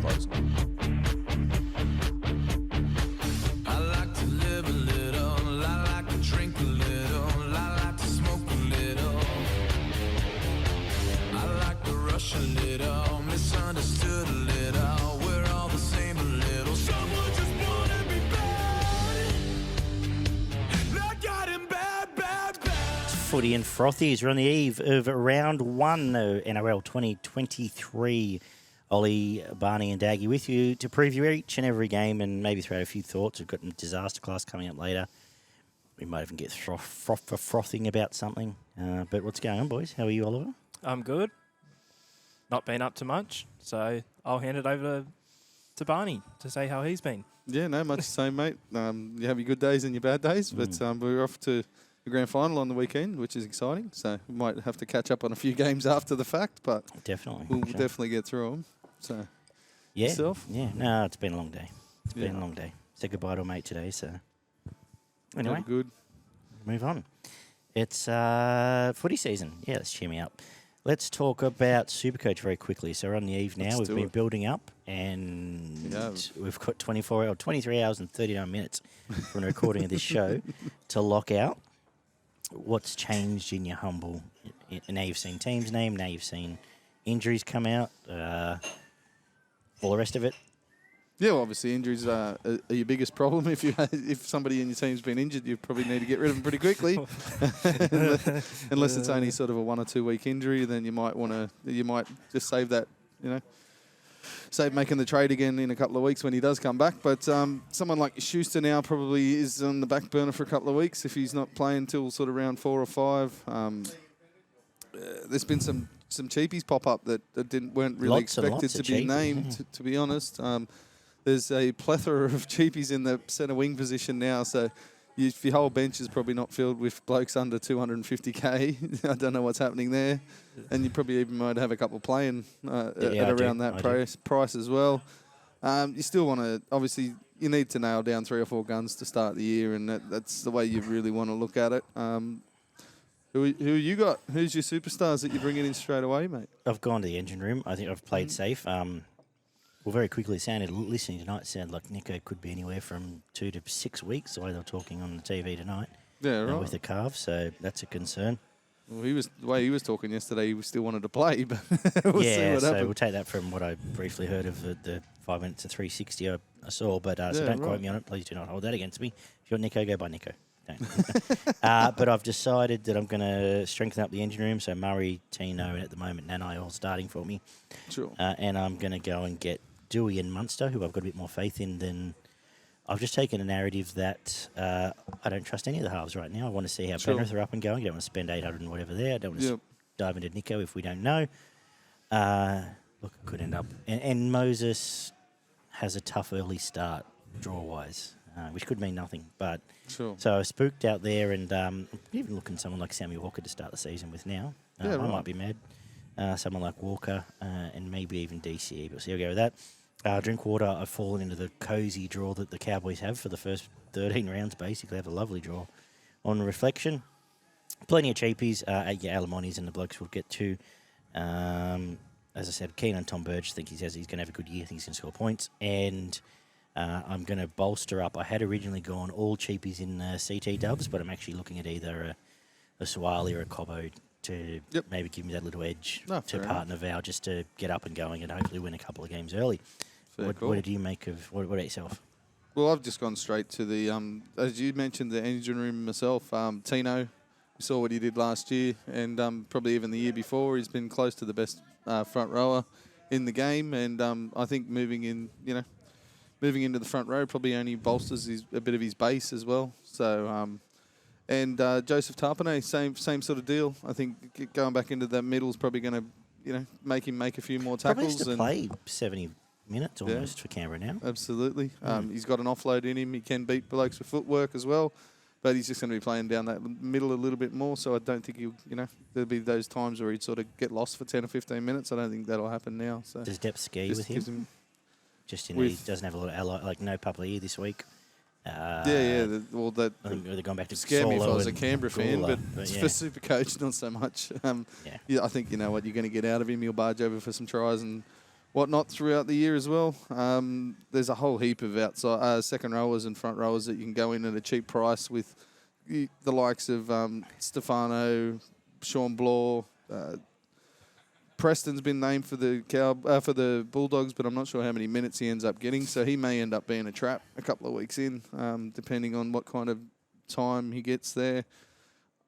close. I like to live a little, I like to drink a little, I like to smoke a little. I like to rush a little, misunderstood a little. We're all the same a little. Someone just wanna be bad. I got him bad, bad, bad. Footy and frothies. We're on the eve of round one, NRL 2023. Oli, Barney and Daggy with you to preview each and every game and maybe throw out a few thoughts. We've got a disaster class coming up later. We might even get frothing about something. But what's going on, boys? How are you, Oliver? I'm good. Not been up to much, so I'll hand it over to Barney to say how he's been. Yeah, no, much the same, mate. You have your good days and your bad days, but we're off to the grand final on the weekend, which is exciting. So we might have to catch up on a few games after the fact, but Definitely. we'll definitely get through them. So, Yeah. yourself? Yeah. No, it's been a long day. It's been Yeah. a long day. Said goodbye to a mate today, so anyway, Good. move on. It's footy season. Yeah, let's cheer me up. Let's talk about Supercoach very quickly. So we're on the eve now. Let's We've do been it. building up, and Yeah. we've got 23 hours and 39 minutes from the recording of this show to lock out. What's changed in your humble? Now you've seen teams name. Now you've seen injuries come out. All the rest of it. Yeah, well, obviously injuries are your biggest problem. If somebody in your team's been injured, you probably need to get rid of them pretty quickly. Unless it's only sort of a 1 or 2 week injury, then you might just save that, save making the trade again in a couple of weeks when he does come back. But someone like Schuster now probably is on the back burner for a couple of weeks if he's not playing till sort of round 4 or 5. There's been some cheapies pop up that weren't really Lots and expected lots to of be cheapies, named, to be honest. There's a plethora of cheapies in the centre wing position now, so if your whole bench is probably not filled with blokes under 250k, I don't know what's happening there. And you probably even might have a couple playing at around that price as well. You still want to, obviously, you need to nail down 3 or 4 guns to start the year, and that's the way you really want to look at it. Who you got? Who's your superstars that you're bringing in straight away, mate? I've gone to the engine room. I think I've played safe. Well, very quickly, listening tonight, sounded like Nicho could be anywhere from 2 to 6 weeks, the way they were talking on the TV tonight. Yeah, right. With the calves, so that's a concern. Well, the way he was talking yesterday, he still wanted to play, but we'll see what so happens. we'll take that from what I briefly heard of the 5 minutes to 360 I saw. But so don't quote me on it. Please do not hold that against me. If you're Nicho, go by Nicho. Don't. But I've decided that I'm going to strengthen up the engine room. So Murray, Tino, and at the moment Nanai all starting for me. Sure. And I'm going to go and get Dewey and Munster, who I've got a bit more faith in than... I've just taken a narrative that I don't trust any of the halves right now. I want to see how Penrith are up and going. I don't want to spend 800 and whatever there. I don't want to dive into Nicho if we don't know. Look, it could end up... And Moses has a tough early start, draw-wise, which could mean nothing. But Sure. So I was spooked out there, and I'm even looking at someone like Sammy Walker to start the season with now. I might be mad. Someone like Walker and maybe even DCE, but see how we go with that. Drinkwater, I've fallen into the cosy draw that the Cowboys have for the first 13 rounds, basically. They have a lovely draw on reflection. Plenty of cheapies. Alamonis and the blokes will get to. As I said, keen on Tom Burge. I think he's going to have a good year. I think he's going to score points. And I'm going to bolster up. I had originally gone all cheapies in CT dubs, but I'm actually looking at either a Suwali or a Cobbo to maybe give me that little edge to partner Val just to get up and going and hopefully win a couple of games early. What did you make of what about yourself? Well, I've just gone straight to the, as you mentioned, the engine room myself. Tino, we saw what he did last year and probably even the year before. He's been close to the best front rower in the game. And I think moving into the front row probably only bolsters a bit of his base as well. So, and Joseph Tarpanay, same sort of deal. I think going back into that middle is probably going to, make him make a few more tackles. Probably has to play 70 minutes almost for Canberra now. Absolutely. He's got an offload in him. He can beat blokes with footwork as well. But he's just going to be playing down that middle a little bit more. So I don't think there'll be those times where he'd sort of get lost for 10 or 15 minutes. I don't think that'll happen now. So does depth ski with him? He doesn't have a lot of ally, like no Papali'i this week. I think they're going back to scare me if I was a Canberra fan, but yeah. for Supercoach, not so much. I think you know what you're going to get out of him. He'll barge over for some tries and whatnot throughout the year as well. There's a whole heap of outside second rowers and front rowers that you can go in at a cheap price with the likes of Stefano, Sean Blaw. Preston's been named for the Bulldogs, but I'm not sure how many minutes he ends up getting. So he may end up being a trap a couple of weeks in, depending on what kind of time he gets there.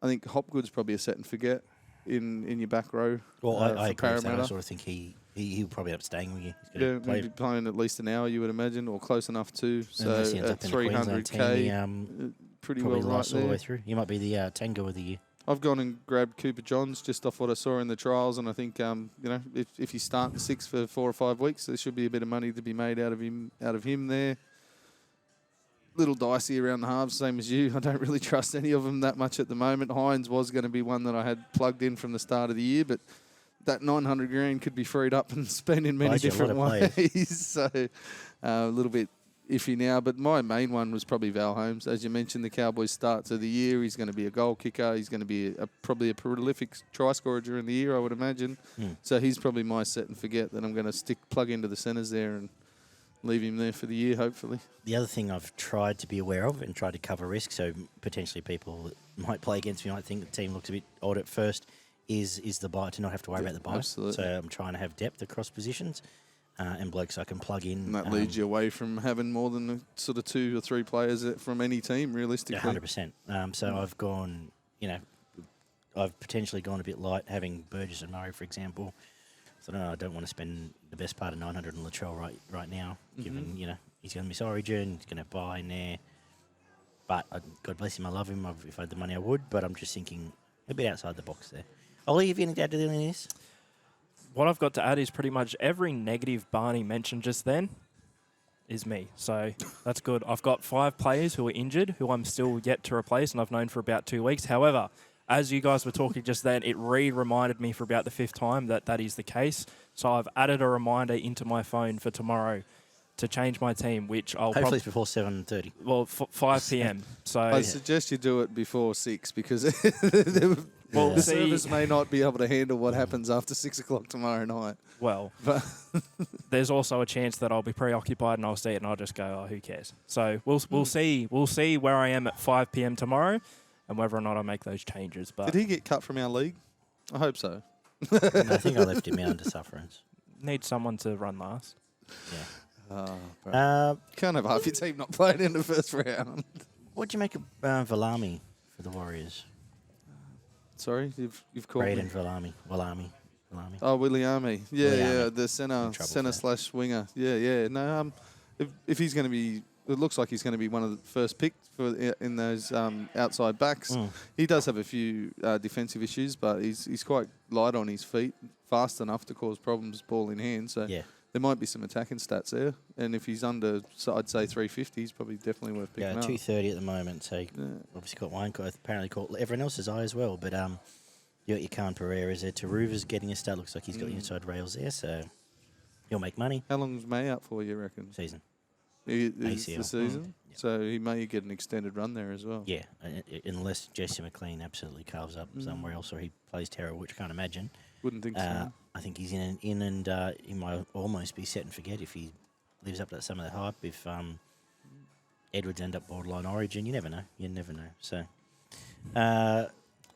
I think Hopgood's probably a set and forget in your back row. Well, I agree with that. Parramatta. I sort of think he'll probably end up staying with you. Yeah, maybe playing at least an hour, you would imagine, or close enough to. So Unless he ends at up in the Queensland 300k, team, pretty probably well right lasts all the way there. through. He might be the Tango of the year. I've gone and grabbed Cooper Johns just off what I saw in the trials, and I think if you start in 6 for 4 or 5 weeks, there should be a bit of money to be made out of him there. Little dicey around the halves, same as you. I don't really trust any of them that much at the moment. Hines was going to be one that I had plugged in from the start of the year, but that 900 grand could be freed up and spent in many different ways. So a little bit iffy now, but my main one was probably Val Holmes. As you mentioned, the Cowboys start to the year. He's going to be a goal kicker. He's going to be probably a prolific try scorer during the year, I would imagine. So he's probably my set and forget that I'm going to plug into the centres there and leave him there for the year, hopefully. The other thing I've tried to be aware of and tried to cover risk, so potentially people that might play against me might think the team looks a bit odd at first, is the bye, to not have to worry about the bye. Absolutely. So I'm trying to have depth across positions. And blokes I can plug in. And that leads you away from having more than sort of 2 or 3 players from any team, realistically. 100%. So I've gone, I've potentially gone a bit light, having Burgess and Murray, for example. So I don't want to spend the best part of 900 on Latrell right now, given, he's going to miss Origin, he's going to buy in there. But God bless him, I love him. If I had the money, I would. But I'm just thinking a bit outside the box there. Ollie, have you anything to add to this? What I've got to add is pretty much every negative Barney mentioned just then is me. So that's good. I've got 5 players who are injured, who I'm still yet to replace, and I've known for about 2 weeks. However, as you guys were talking just then, it reminded me for about the 5th time that is the case. So I've added a reminder into my phone for tomorrow to change my team, which I'll hopefully it's before 7:30. Well, 5 p.m. So I suggest you do it before 6 because well, the service may not be able to handle what happens after 6 o'clock tomorrow night. Well, there's also a chance that I'll be preoccupied and I'll see it and I'll just go, oh, who cares? So we'll see. We'll see where I am at 5 p.m. tomorrow and whether or not I make those changes. But did he get cut from our league? I hope so. No, I think I left him out under sufferance. Need someone to run last. Yeah. Can't have half your team not playing in the first round. What do you make of Valami for the Warriors? Sorry, you've called Braden me. Valami. Oh, Williami. Yeah, Williami. the centre / winger. Yeah. No, if he's going to be, it looks like he's going to be one of the first picked in those outside backs. He does have a few defensive issues, but he's quite light on his feet, fast enough to cause problems ball in hand. So there might be some attacking stats there. And if he's under, so I'd say 350, he's probably definitely worth picking up. 230 at the moment. So obviously got one. Apparently caught everyone else's eye as well. But you got your Khan Pereira's there. Taruva's getting a start. Looks like he's got the inside rails there. So he'll make money. How long's May out for, you reckon? Season. Is the season? Yep. So he may get an extended run there as well. Yeah, unless Jesse McLean absolutely carves up somewhere else or he plays terrible, which I can't imagine. Wouldn't think so. I think he's in and he might almost be set and forget if he lives up to some of that hype. If Edwards end up borderline Origin, you never know. So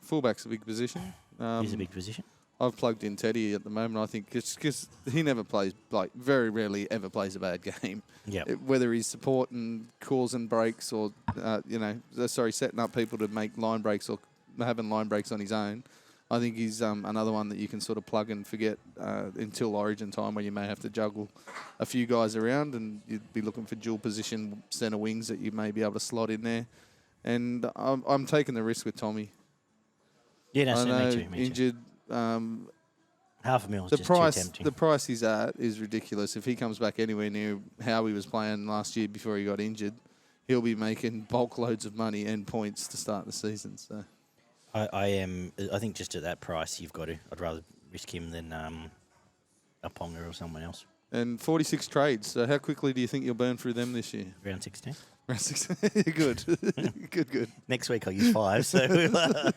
fullback's a big position. He's a big position. I've plugged in Teddy at the moment. I think it's because he never plays, very rarely ever plays a bad game. Yeah. Whether he's supporting calls and breaks or, setting up people to make line breaks or having line breaks on his own. I think he's another one that you can sort of plug and forget until Origin time, where you may have to juggle a few guys around and you'd be looking for dual position centre wings that you may be able to slot in there. And I'm taking the risk with Tommy. Yeah, I know, me too. Injured. $500,000 is just price, too tempting. the price he's at is ridiculous. If he comes back anywhere near how he was playing last year before he got injured, he'll be making bulk loads of money and points to start the season. So, I think just at that price, you've got to. I'd rather risk him than a Ponga or someone else. And 46 trades. So how quickly do you think you'll burn through them this year? Round 16. Round 16. Good. Good. Next week I'll use 5. So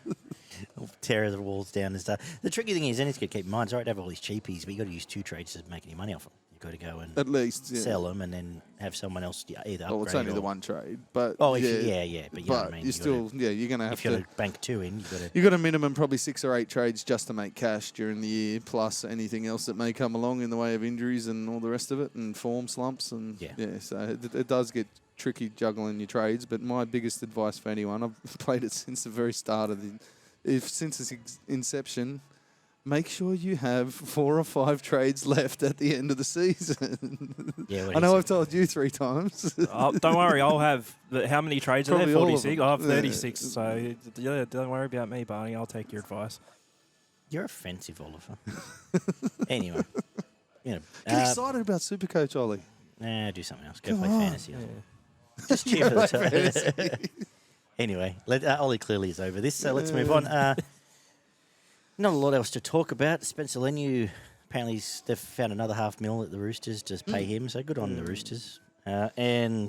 tear the walls down and stuff. The tricky thing is, then it's got to keep in mind, it's all right to have all these cheapies, but you got to use 2 trades to make any money off them. You've got to go and at least sell them and then have someone else either upgrade. Well, it's only the one trade, but Oh, yeah, but you know what I mean. you're still you're going to have if you're going to bank 2 in, you got a minimum probably 6 or 8 trades just to make cash during the year, plus anything else that may come along in the way of injuries and all the rest of it, and form slumps, and so it does get tricky juggling your trades. But my biggest advice for anyone, I've played it since the very start of since its inception. Make sure you have 4 or 5 trades left at the end of the season. I know I've told you 3 times. Don't worry, I'll have how many trades are there? Probably all of 46. them. I'll have 36. So don't worry about me, Barney. I'll take your advice. You're offensive, Oliver. Anyway, Get excited about Supercoach, Ollie. Do something else. Go play fantasy. Just cheer for the time. Anyway, Ollie clearly is over this, so let's move on. Not a lot else to talk about. Spencer Leniu, apparently they've found another $500,000 at the Roosters to pay him, so good on the Roosters. I'm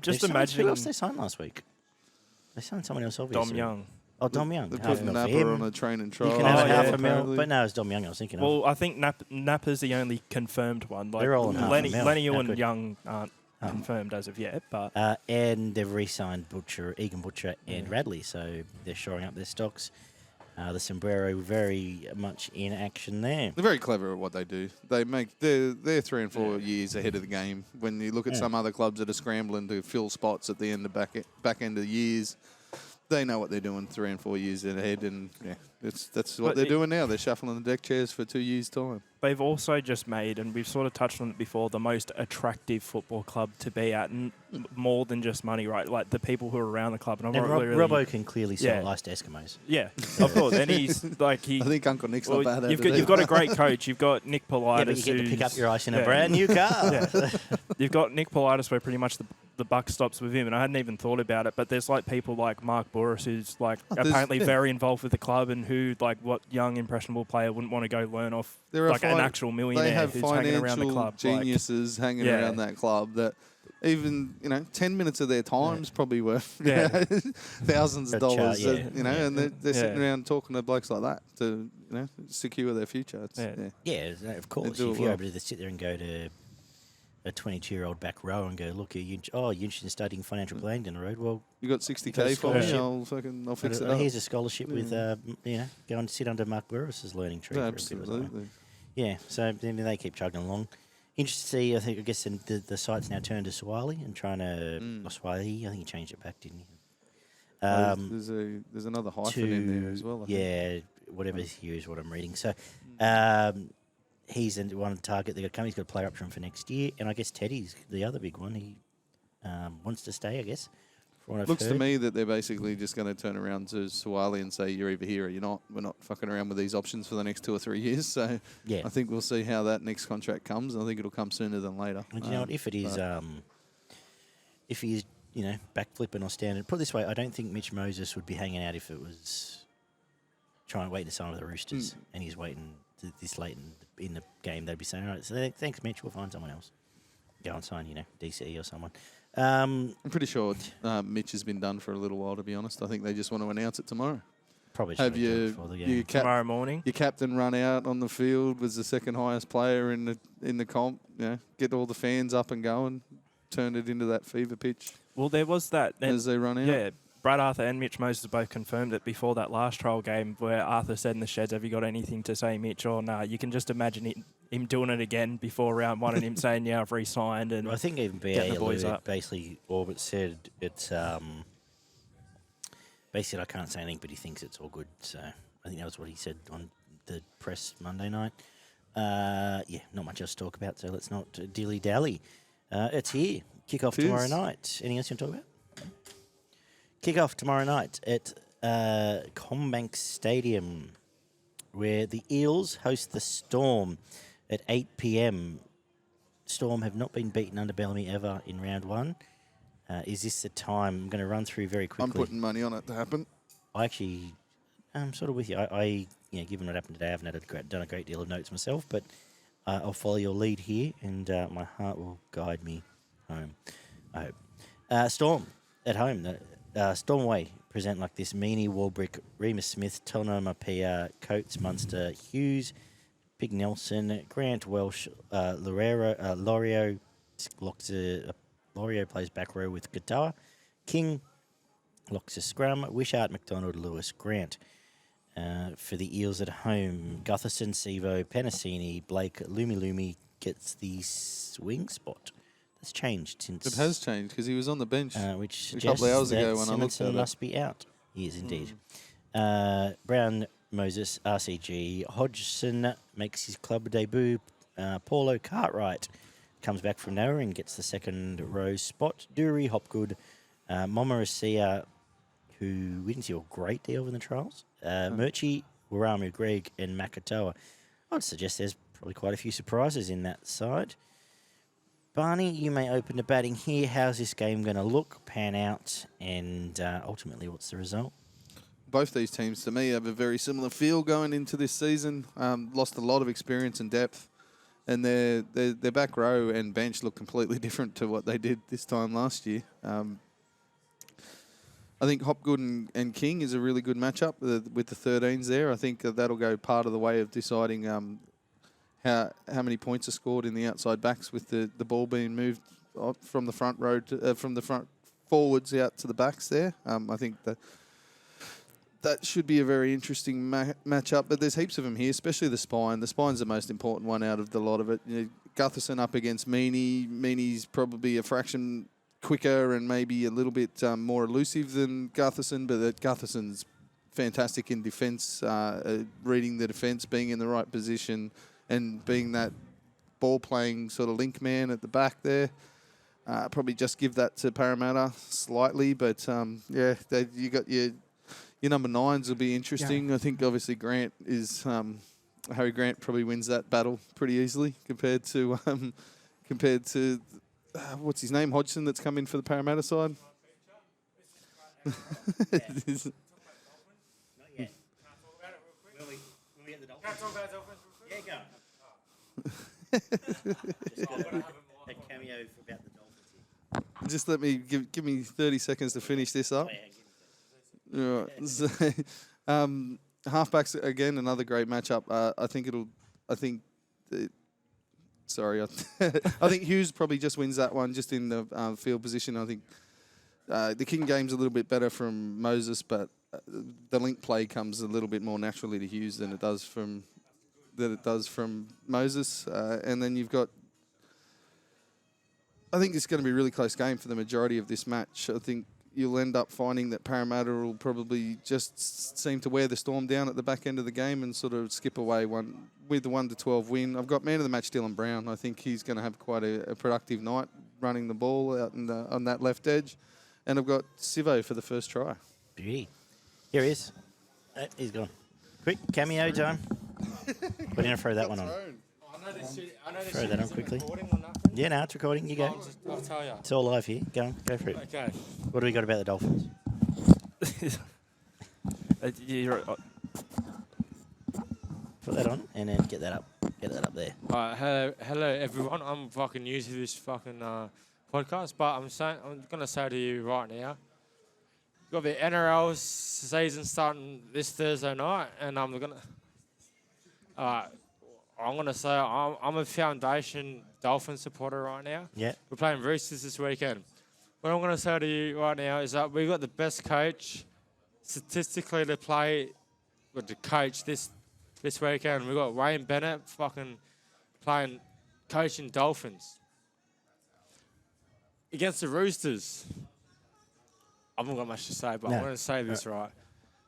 just imagining... Who else they signed last week? They signed someone else, obviously. Dom Young. Oh, Dom Young. They put Napa on a train and trial. You can have yeah, $500,000, but no, it's Dom Young I was thinking of. Well, I think Napa's the only confirmed one. Like, They're all on Leniu and good. Young aren't confirmed as of yet, but and they've re-signed Egan Butcher and Radley, so they're shoring up their stocks. The Sombrero very much in action there. They're very clever at what they do. They're 3 and 4 years ahead of the game. When you look at some other clubs that are scrambling to fill spots at the end of back end of the years, they know what they're doing 3 and 4 years ahead, and that's what they're doing now. They're shuffling the deck chairs for 2 years' time. They've also just made, and we've sort of touched on it before, the most attractive football club to be at, and more than just money, right? Like the people who are around the club. And Robbo can clearly sell ice to Eskimos. Yeah, of course. And he's like I think Uncle Nick's not bad at it. You've got a great coach. You've got Nick Politis. Yeah, but you get to pick up your ice in a brand new car. You've got Nick Politis, where pretty much the buck stops with him, and I hadn't even thought about it. But there's like people like Mark Boris, who's like apparently very involved with the club, and who like what young impressionable player wouldn't want to go learn off like an actual millionaire. They have who's hanging around the financial club. geniuses hanging around that club that even 10 minutes of their time's probably worth thousands of dollars. And they're sitting around talking to blokes like that to secure their future. Of course. If you're able to sit there and go to a 22-year-old back row and go, look, you're interested in studying financial planning down the road? Well, you got $60K for me. I'll fix it up. Here's a scholarship with go and sit under Mark Burris's learning tree. Absolutely. Yeah, so then they keep chugging along. Interesting to see, I guess the site's now turned to Swahili and trying to... Swahili, I think he changed it back, didn't he? There's another hyphen in there as well. Whatever here is what I'm reading. So he's one target. They've got to come. He's got a player option for next year. And I guess Teddy's the other big one. He wants to stay, I guess. Looks to me that they're basically just going to turn around to Swahili and say, you're either here or you're not. We're not fucking around with these options for the next 2 or 3 years. So I think we'll see how that next contract comes. I think it'll come sooner than later. And you know what? If it is, if he is, backflipping or standing, put it this way, I don't think Mitch Moses would be hanging out if it was trying to wait to sign with the Roosters and he's waiting this late in the game. They'd be saying, all right, so thanks, Mitch, we'll find someone else. Go and sign, DCE or someone. I'm pretty sure Mitch has been done for a little while, to be honest. I think they just want to announce it tomorrow. Probably have tomorrow morning. Your captain run out on the field, was the second highest player in the comp. Get all the fans up and going, turn it into that fever pitch. Well, there was that as they run out. Yeah, Brad Arthur and Mitch Moses both confirmed it before that last trial game, where Arthur said in the sheds, "Have you got anything to say, Mitch?" Or nah, you can just imagine him doing it again before round 1 and him saying, "Yeah, I've re-signed." And I think even BA basically Orbit said it's basically I can't say anything, but he thinks it's all good. So I think that was what he said on the press Monday night. Not much else to talk about, so let's not dilly-dally. It's here. Kick-off tomorrow night. Anything else you want to talk about? Kick-off tomorrow night at Combank Stadium, where the Eels host the Storm at 8 p.m. Storm have not been beaten under Bellamy ever in round 1. Is this the time? I'm going to run through very quickly. I'm putting money on it to happen. I'm sort of with you. Given what happened today, I haven't done a great deal of notes myself, but I'll follow your lead here, and my heart will guide me home, I hope. Storm at home. Storm away present like this: Meany, Warbrick, Remus Smith, Tonoma, Pia, Coates, Munster, Hughes, Big Nelson, Grant, Welsh, Lorio. Lorio plays back row with Guitar. King locks a scrum. Wishart, McDonald, Lewis, Grant. For the Eels at home, Gutherson, Sevo, Penasini, Blake, Lumi gets the swing spot. That's changed since... It has changed because he was on the bench which a couple of hours ago when I looked at it. must be out. He is indeed. Brown, Moses, RCG. Hodgson makes his club debut. Paulo Cartwright comes back from nowhere and gets the second row spot. Dury, Hopgood, Momorisia, who we didn't see a great deal in the trials. Murchie, Waramu, Greg, and Makatoa. I'd suggest there's probably quite a few surprises in that side. Barney, you may open the batting here. How's this game going to look, pan out, and ultimately what's the result? Both these teams, to me, have a very similar feel going into this season. Lost a lot of experience and depth, and their back row and bench look completely different to what they did this time last year. I think Hopgood and King is a really good matchup with the 13s there. I think that'll go part of the way of deciding how many points are scored in the outside backs with the ball being moved from the front row from the front forwards out to the backs there. I think that should be a very interesting matchup. But there's heaps of them here, especially the spine. The spine's the most important one out of the lot of it. You know, Gutherson up against Meany. Meany's probably a fraction quicker and maybe a little bit more elusive than Gutherson, but Gutherson's fantastic in defence, reading the defence, being in the right position, and being that ball-playing sort of link man at the back there. Probably just give that to Parramatta slightly, but yeah, you got your number 9s will be interesting. Yeah. I think obviously Grant is Harry Grant probably wins that battle pretty easily compared to what's his name, Hodgson, that's come in for the Parramatta side. Not yet. Will we get the Dolphins? Can't talk about Dolphins. Yeah, go. A cameo about the Dolphins here. Just let me give me 30 seconds to finish this up. Right. So, halfbacks again, another great matchup. I think Hughes probably just wins that one just in the field position. I think the King game's a little bit better from Moses, but the link play comes a little bit more naturally to Hughes than it does from Moses. And then you've got, I think it's going to be a really close game for the majority of this match. I think you'll end up finding that Parramatta will probably just seem to wear the Storm down at the back end of the game and sort of skip away with the 1-12 win. I've got man of the match Dylan Brown. I think he's going to have quite a productive night running the ball out on that left edge. And I've got Sivo for the first try. Beauty. Here he is. He's gone. Quick, cameo time. We're going to throw that one on. Throw that on quickly. Yeah, no, it's recording. You go. I'll tell you. It's all live here. Go for it. Okay. What do we got about the Dolphins? Put that on and then get that up. Get that up there. Hello, everyone. I'm fucking new to this fucking podcast, but I'm gonna say to you right now, got the NRL season starting this Thursday night, and I'm gonna say I'm a foundation Dolphin supporter right now. Yeah. We're playing Roosters this weekend. What I'm gonna say to you right now is that we got the best coach statistically to play with the coach this weekend. We got Wayne Bennett fucking coaching Dolphins against the Roosters. I've not got much to say, but I'm going to say this right.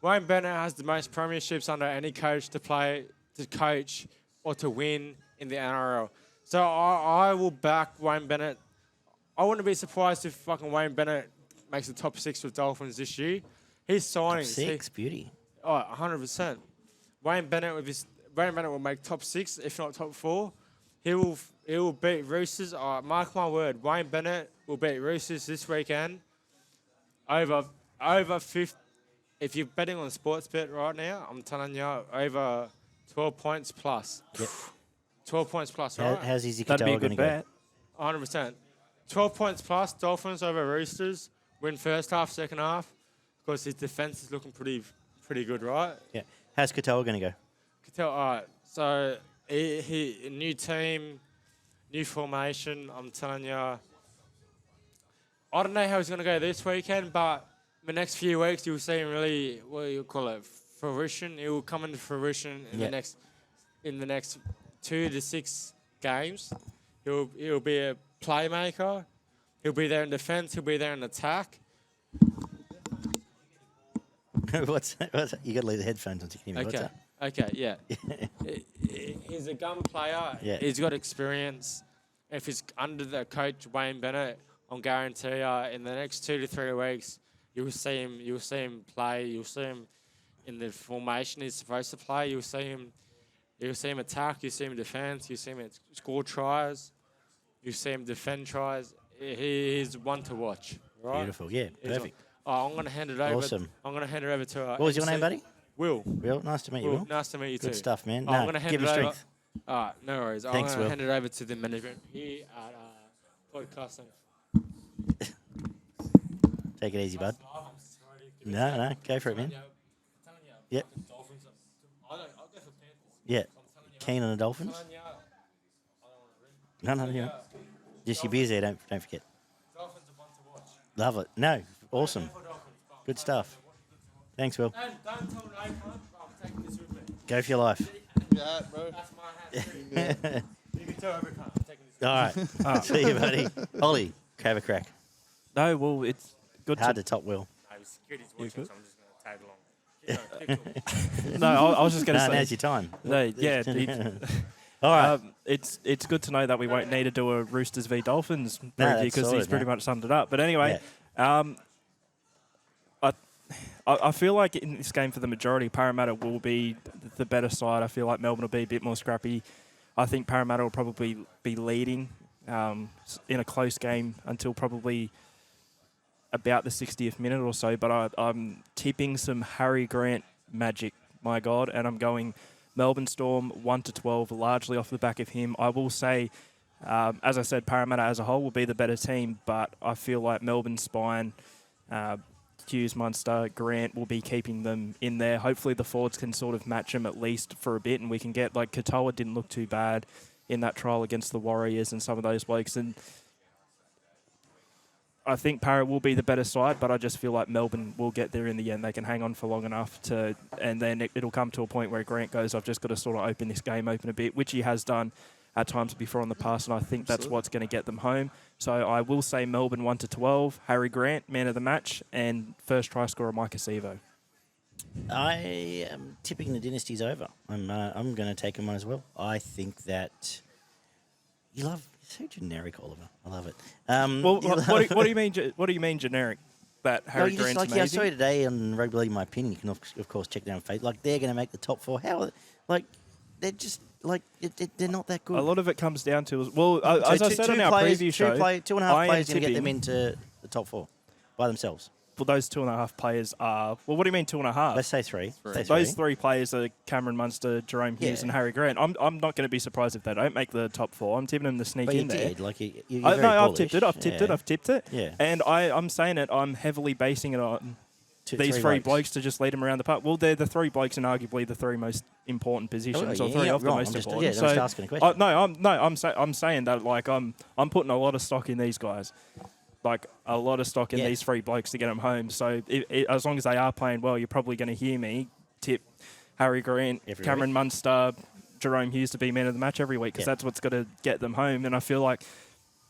Wayne Bennett has the most premierships under any coach to coach or to win in the NRL. So I will back Wayne Bennett. I wouldn't be surprised if fucking Wayne Bennett makes the top 6 with Dolphins this year. His signings. Top 6, beauty. Oh, 100%. Wayne Bennett will make top 6, if not top 4. He will beat Roosters. Mark my word, Wayne Bennett will beat Roosters this weekend. Over 50. If you're betting on sports bet right now, I'm telling you, over 12 points plus. Yep. 12 points plus, right? How's Easy That'd be a going to good bet. 100%. 12 points plus, Dolphins over Roosters. Win first half, second half. because his defence is looking pretty good, right? Yeah. How's Katoa going to go? Can tell. All right. So he new team, new formation. I'm telling you. I don't know how he's going to go this weekend, but the next few weeks you'll see him really, what do you call it, fruition. He will come into fruition in the next 2 to 6 games. He'll be a playmaker. He'll be there in defence. He'll be there in attack. What's that? You got to leave the headphones on. Okay. Okay. Yeah. He's a gun player. Yeah. He's got experience. If he's under the coach Wayne Bennett, I'll guarantee you in the next 2 to 3 weeks you'll see him. You'll see him play. You'll see him in the formation he's supposed to play. You'll see him attack. You'll see him defence. You'll see him score tries. You'll see him defend tries. He's one to watch. Right? Beautiful. Yeah. Perfect. I'm going to hand it over. Awesome. I'm going to hand it over to. What was your name, buddy? Will. Will. Nice to meet you, Will. Nice to meet you too. Good stuff, man. I'm going to hand give it him over. strength. All right, no worries. Thanks, I'm Will. going to hand it over to the management here at podcasting. Take it easy, bud. No, go for it, man. Yep. I'll go for Panthers. Yeah. Keen on the Dolphins? No. Just your beers there, don't forget. Dolphins are one to watch. Love it. No, awesome. Good stuff. Thanks, Will. And don't tell me I can't, but I'm taking this with me. Go for your life. Yeah, bro. That's my hat too. You can tell every time I'm taking this with All right. See you, buddy. Ollie, have a crack. No, well, it's good Hard to top Will. me. Security's watching, so I'm just going to tag along. No, I was just going to No, say. now's your time. No, yeah, All right. it's good to know that we won't need to do a Roosters v Dolphins preview that's because he's sorted, pretty no. much summed it up. But anyway, I feel like in this game for the majority, Parramatta will be the better side. I feel like Melbourne will be a bit more scrappy. I think Parramatta will probably be leading in a close game until probably about the 60th minute or so. But I'm tipping some Harry Grant magic, my God, and I'm going Melbourne Storm 1-12, largely off the back of him. I will say, as I said, Parramatta as a whole will be the better team, but I feel like Melbourne spine, Hughes, Munster, Grant will be keeping them in there. Hopefully the forwards can sort of match them at least for a bit, and we can get, like, Katoa didn't look too bad in that trial against the Warriors and some of those blokes, and I think Parra will be the better side, but I just feel like Melbourne will get there in the end. They can hang on for long enough to, and then it'll come to a point where Grant goes, I've just got to sort of open this game open a bit, which he has done at times before in the past, and I think that's what's going to get them home. So I will say Melbourne 1-12, Harry Grant, man of the match, and first try scorer Micah Sevo. I am tipping the Dynasty's over. I'm going to take him on as well. I think that you're so generic, Oliver. I love it. Well, what do you mean? What do you mean generic? That Harry just Grant's like amazing? I saw today on Rugby League, my opinion. You can of course check down Fate. Like they're going to make the top four. How? Like they're just like they're not that good. A lot of it comes down to as I said on our preview show, 2.5 players going to get them into the top four by themselves. Well, those 2.5 players are... Well, what do you mean 2.5? Let's say three. Those three players are Cameron Munster, Jerome Hughes, and Harry Grant. I'm not going to be surprised if they don't make the top four. I'm tipping them to sneak but in you there. did. Like you're No, very I've bullish. tipped it. I've tipped it. Yeah. And I'm saying it. I'm heavily basing it on these three blokes to just lead them around the park. Well, they're the three blokes in arguably the three most important positions, or three of the most important. I'm just asking a question. I'm saying that like I'm putting a lot of stock in these guys. Like a lot of stock in these three blokes to get them home. So as long as they are playing well, you're probably going to hear me tip Harry Grant, Cameron Munster, Jerome Hughes to be man of the match every week because that's what's going to get them home. And I feel like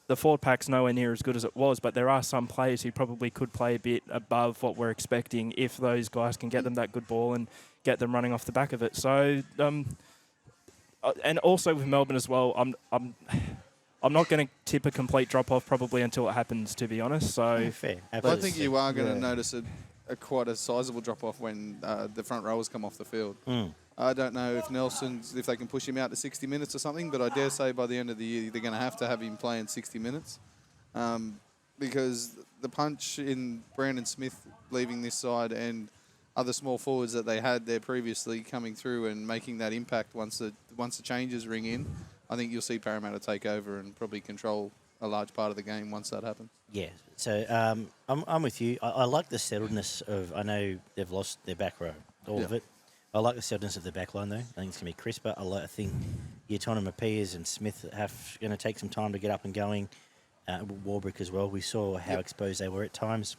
the forward pack's nowhere near as good as it was, but there are some players who probably could play a bit above what we're expecting if those guys can get them that good ball and get them running off the back of it. So, and also with Melbourne as well, I'm not going to tip a complete drop-off probably until it happens, to be honest. So fair. I think you are going to notice a quite a sizable drop-off when the front rowers come off the field. I don't know if they can push him out to 60 minutes or something, but I dare say by the end of the year they're going to have him playing 60 minutes because the punch in Brandon Smith leaving this side and other small forwards that they had there previously coming through and making that impact once the changes ring in, I think you'll see Parramatta take over and probably control a large part of the game once that happens. Yeah, so I'm with you. I like the settledness of. I know they've lost their back row, all of it. I like the settledness of the back line though. I think it's gonna be crisper. I think Yatona Mapias and Smith have going to take some time to get up and going. Warbrick as well. We saw how exposed they were at times.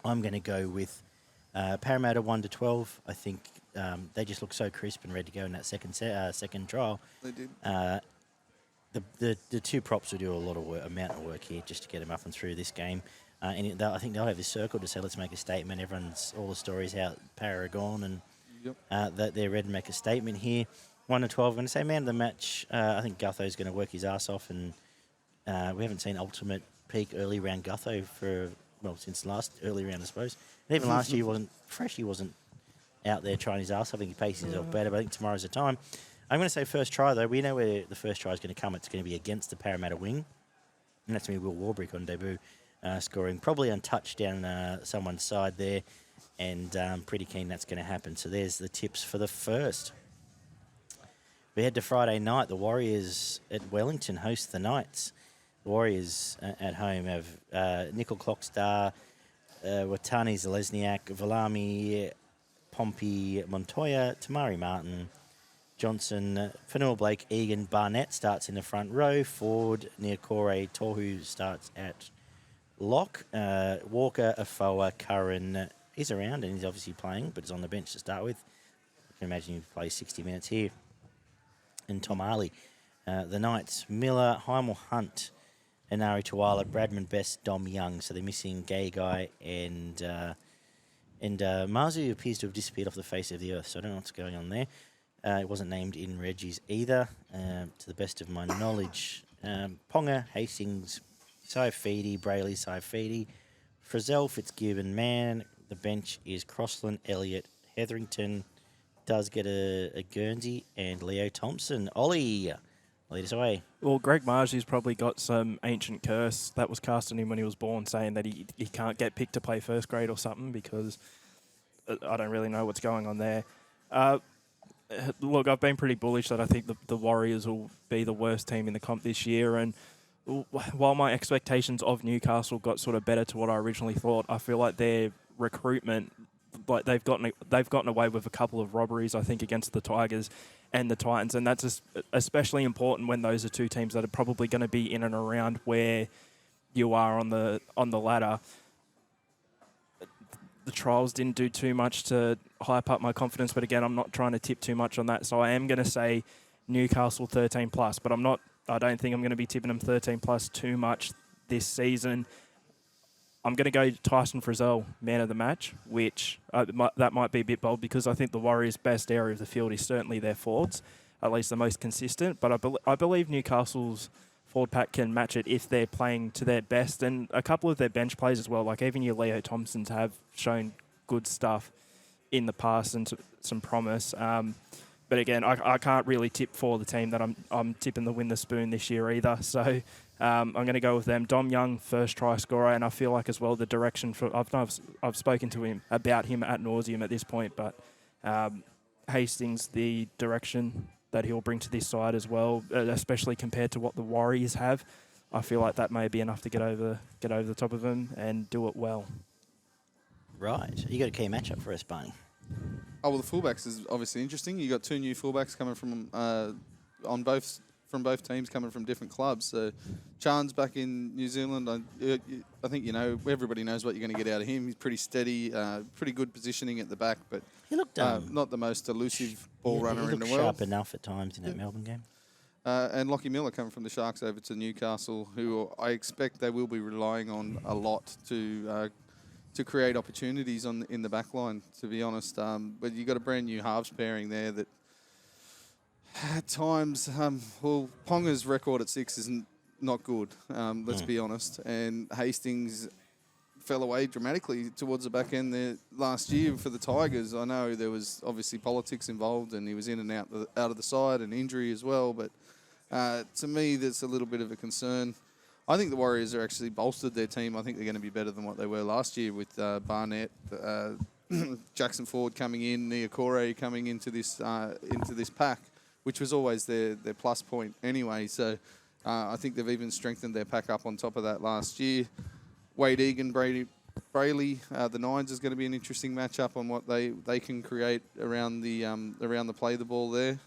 I'm going to go with Parramatta 1-12. I think they just look so crisp and ready to go in that second trial. They did. The two props will do a lot of work, a mountain of work here just to get them up and through this game. And I think they'll have this circle to say, let's make a statement. All the stories how Para are gone and that they're ready to make a statement here. 1-12. I'm going to say man of the match. I think Gutho's going to work his ass off, and we haven't seen ultimate peak early round Gutho since last early round, I suppose. And even last year he wasn't fresh. He wasn't out there trying his ass. I think he paced himself better, but I think tomorrow's the time. I'm going to say first try, though. We know where the first try is going to come. It's going to be against the Parramatta wing. And that's going to be Will Warbrick on debut, scoring probably untouched down someone's side there. And pretty keen that's going to happen. So there's the tips for the first. We head to Friday night. The Warriors at Wellington host the Knights. The Warriors at home have Nicho Clockstar, Watani Zalesniak, Valami, Pompey, Montoya, Tamari Martin, Johnson, Fanua Blake, Egan, Barnett starts in the front row. Ford, Niokore, Tohu starts at lock. Walker, Afoa, Curran is around and he's obviously playing, but is on the bench to start with. I can imagine he plays 60 minutes here. And Tom Harley. The Knights, Miller, Heimel Hunt, Inari Tuala, Bradman Best, Dom Young. So they're missing Gay Guy and Marzu appears to have disappeared off the face of the earth. So I don't know what's going on there. It wasn't named in Reggie's either, to the best of my knowledge. Ponga, Hastings, Saifidi, Brayley, Saifidi, Frizzell, Fitzgibbon, Mann. The bench is Crossland, Elliott, Hetherington, does get a Guernsey, and Leo Thompson. Ollie, lead us away. Well, Greg Margie's probably got some ancient curse that was cast on him when he was born, saying that he can't get picked to play first grade or something, because I don't really know what's going on there. Look, I've been pretty bullish that I think the Warriors will be the worst team in the comp this year, and while my expectations of Newcastle got sort of better to what I originally thought, I feel like their recruitment, like they've gotten away with a couple of robberies, I think, against the Tigers and the Titans, and that's especially important when those are two teams that are probably going to be in and around where you are on the ladder. The trials didn't do too much to hype up my confidence, but again, I'm not trying to tip too much on that, so I am going to say Newcastle 13+, but I don't think I'm going to be tipping them 13+ too much this season. I'm going to go Tyson Frizzell, man of the match, which that might be a bit bold because I think the Warriors' best area of the field is certainly their forwards, at least the most consistent. But I believe Newcastle's forward pack can match it if they're playing to their best. And a couple of their bench players as well, like even your Leo Thompsons, have shown good stuff in the past and some promise. But again, I can't really tip for the team that I'm tipping to win the spoon this year either. So I'm going to go with them. Dom Young, first try scorer, and I feel like as well the direction for I've spoken to him about him ad nauseum at this point, but Hastings, the direction that he'll bring to this side as well, especially compared to what the Warriors have, I feel like that may be enough to get over the top of them and do it well. Right, you got a key matchup for us, Barney. Oh, well, the fullbacks is obviously interesting. You got two new fullbacks coming from both teams, coming from different clubs. So, Chan's back in New Zealand. I think everybody knows what you're going to get out of him. He's pretty steady, pretty good positioning at the back, but he looked not the most elusive ball runner in the world. Sharp enough at times in that Melbourne game. And Lockie Miller coming from the Sharks over to Newcastle, who I expect they will be relying on a lot to create opportunities in the back line, to be honest. But you got a brand new halves pairing there that at times, Ponga's record at 6 isn't not good, let's be honest. And Hastings fell away dramatically towards the back end there last year for the Tigers. I know there was obviously politics involved and he was in and out of the side and injury as well. But to me, that's a little bit of a concern. I think the Warriors are actually bolstered their team. I think they're going to be better than what they were last year with Barnett, Jackson Ford coming in, Niokore coming into this pack, which was always their plus point anyway. So I think they've even strengthened their pack up on top of that last year. Wade Egan, Brayley, the Nines is going to be an interesting matchup on what they can create around the play the ball there.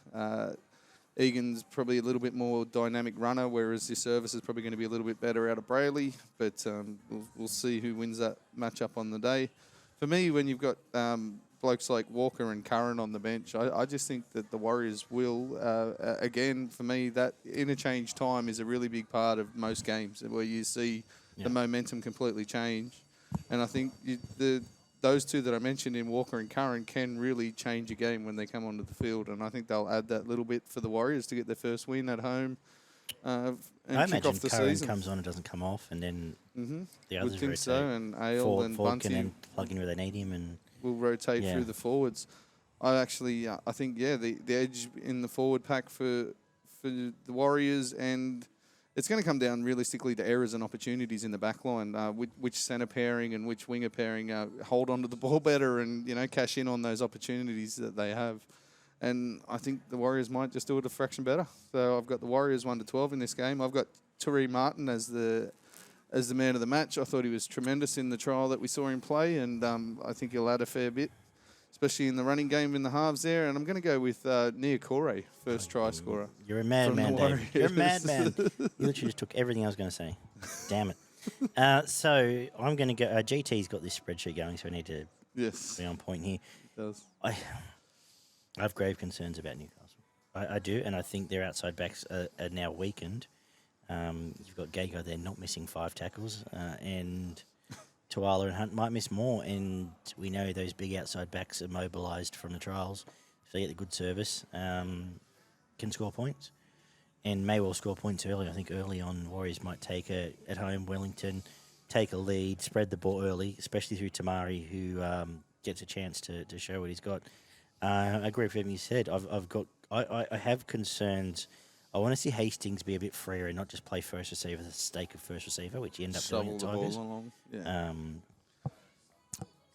Egan's probably a little bit more dynamic runner, whereas your service is probably going to be a little bit better out of Brayley. But we'll see who wins that matchup on the day. For me, when you've got blokes like Walker and Curran on the bench, I just think that the Warriors will, again, for me, that interchange time is a really big part of most games where you see the momentum completely change. And I think those two that I mentioned in Walker and Curran can really change a game when they come onto the field. And I think they'll add that little bit for the Warriors to get their first win at home and I kick imagine off the Curran season. comes on and doesn't come off, and then the others Would think rotate. so, and Ale Ford, and Ford Bunty can then plug in where they need him, and will rotate through the forwards. I think the edge in the forward pack for the Warriors, and it's going to come down realistically to errors and opportunities in the back line, which centre pairing and which winger pairing hold onto the ball better and, cash in on those opportunities that they have. And I think the Warriors might just do it a fraction better. So I've got the Warriors 1-12 in this game. I've got Turi Martin as the man of the match. I thought he was tremendous in the trial that we saw him play, and I think he'll add a fair bit, especially in the running game in the halves there. And I'm going to go with Nicho, first try scorer. You're a madman, the Dave. You're a madman. You literally just took everything I was going to say. Damn it. So I'm going to go. GT's got this spreadsheet going, so I need to be on point here. It does. I have grave concerns about Newcastle. I do, and I think their outside backs are now weakened. You've got Gago there not missing 5 tackles, and Tuala and Hunt might miss more. And we know those big outside backs are mobilised from the trials. If they get the good service, can score points, and may well score points early. I think early on, Warriors might take at home Wellington, take a lead, spread the ball early, especially through Tamari, who gets a chance to show what he's got. I agree with everything you said. I have concerns. I want to see Hastings be a bit freer and not just play first receiver for the sake of first receiver, which you end up doing at Tigers.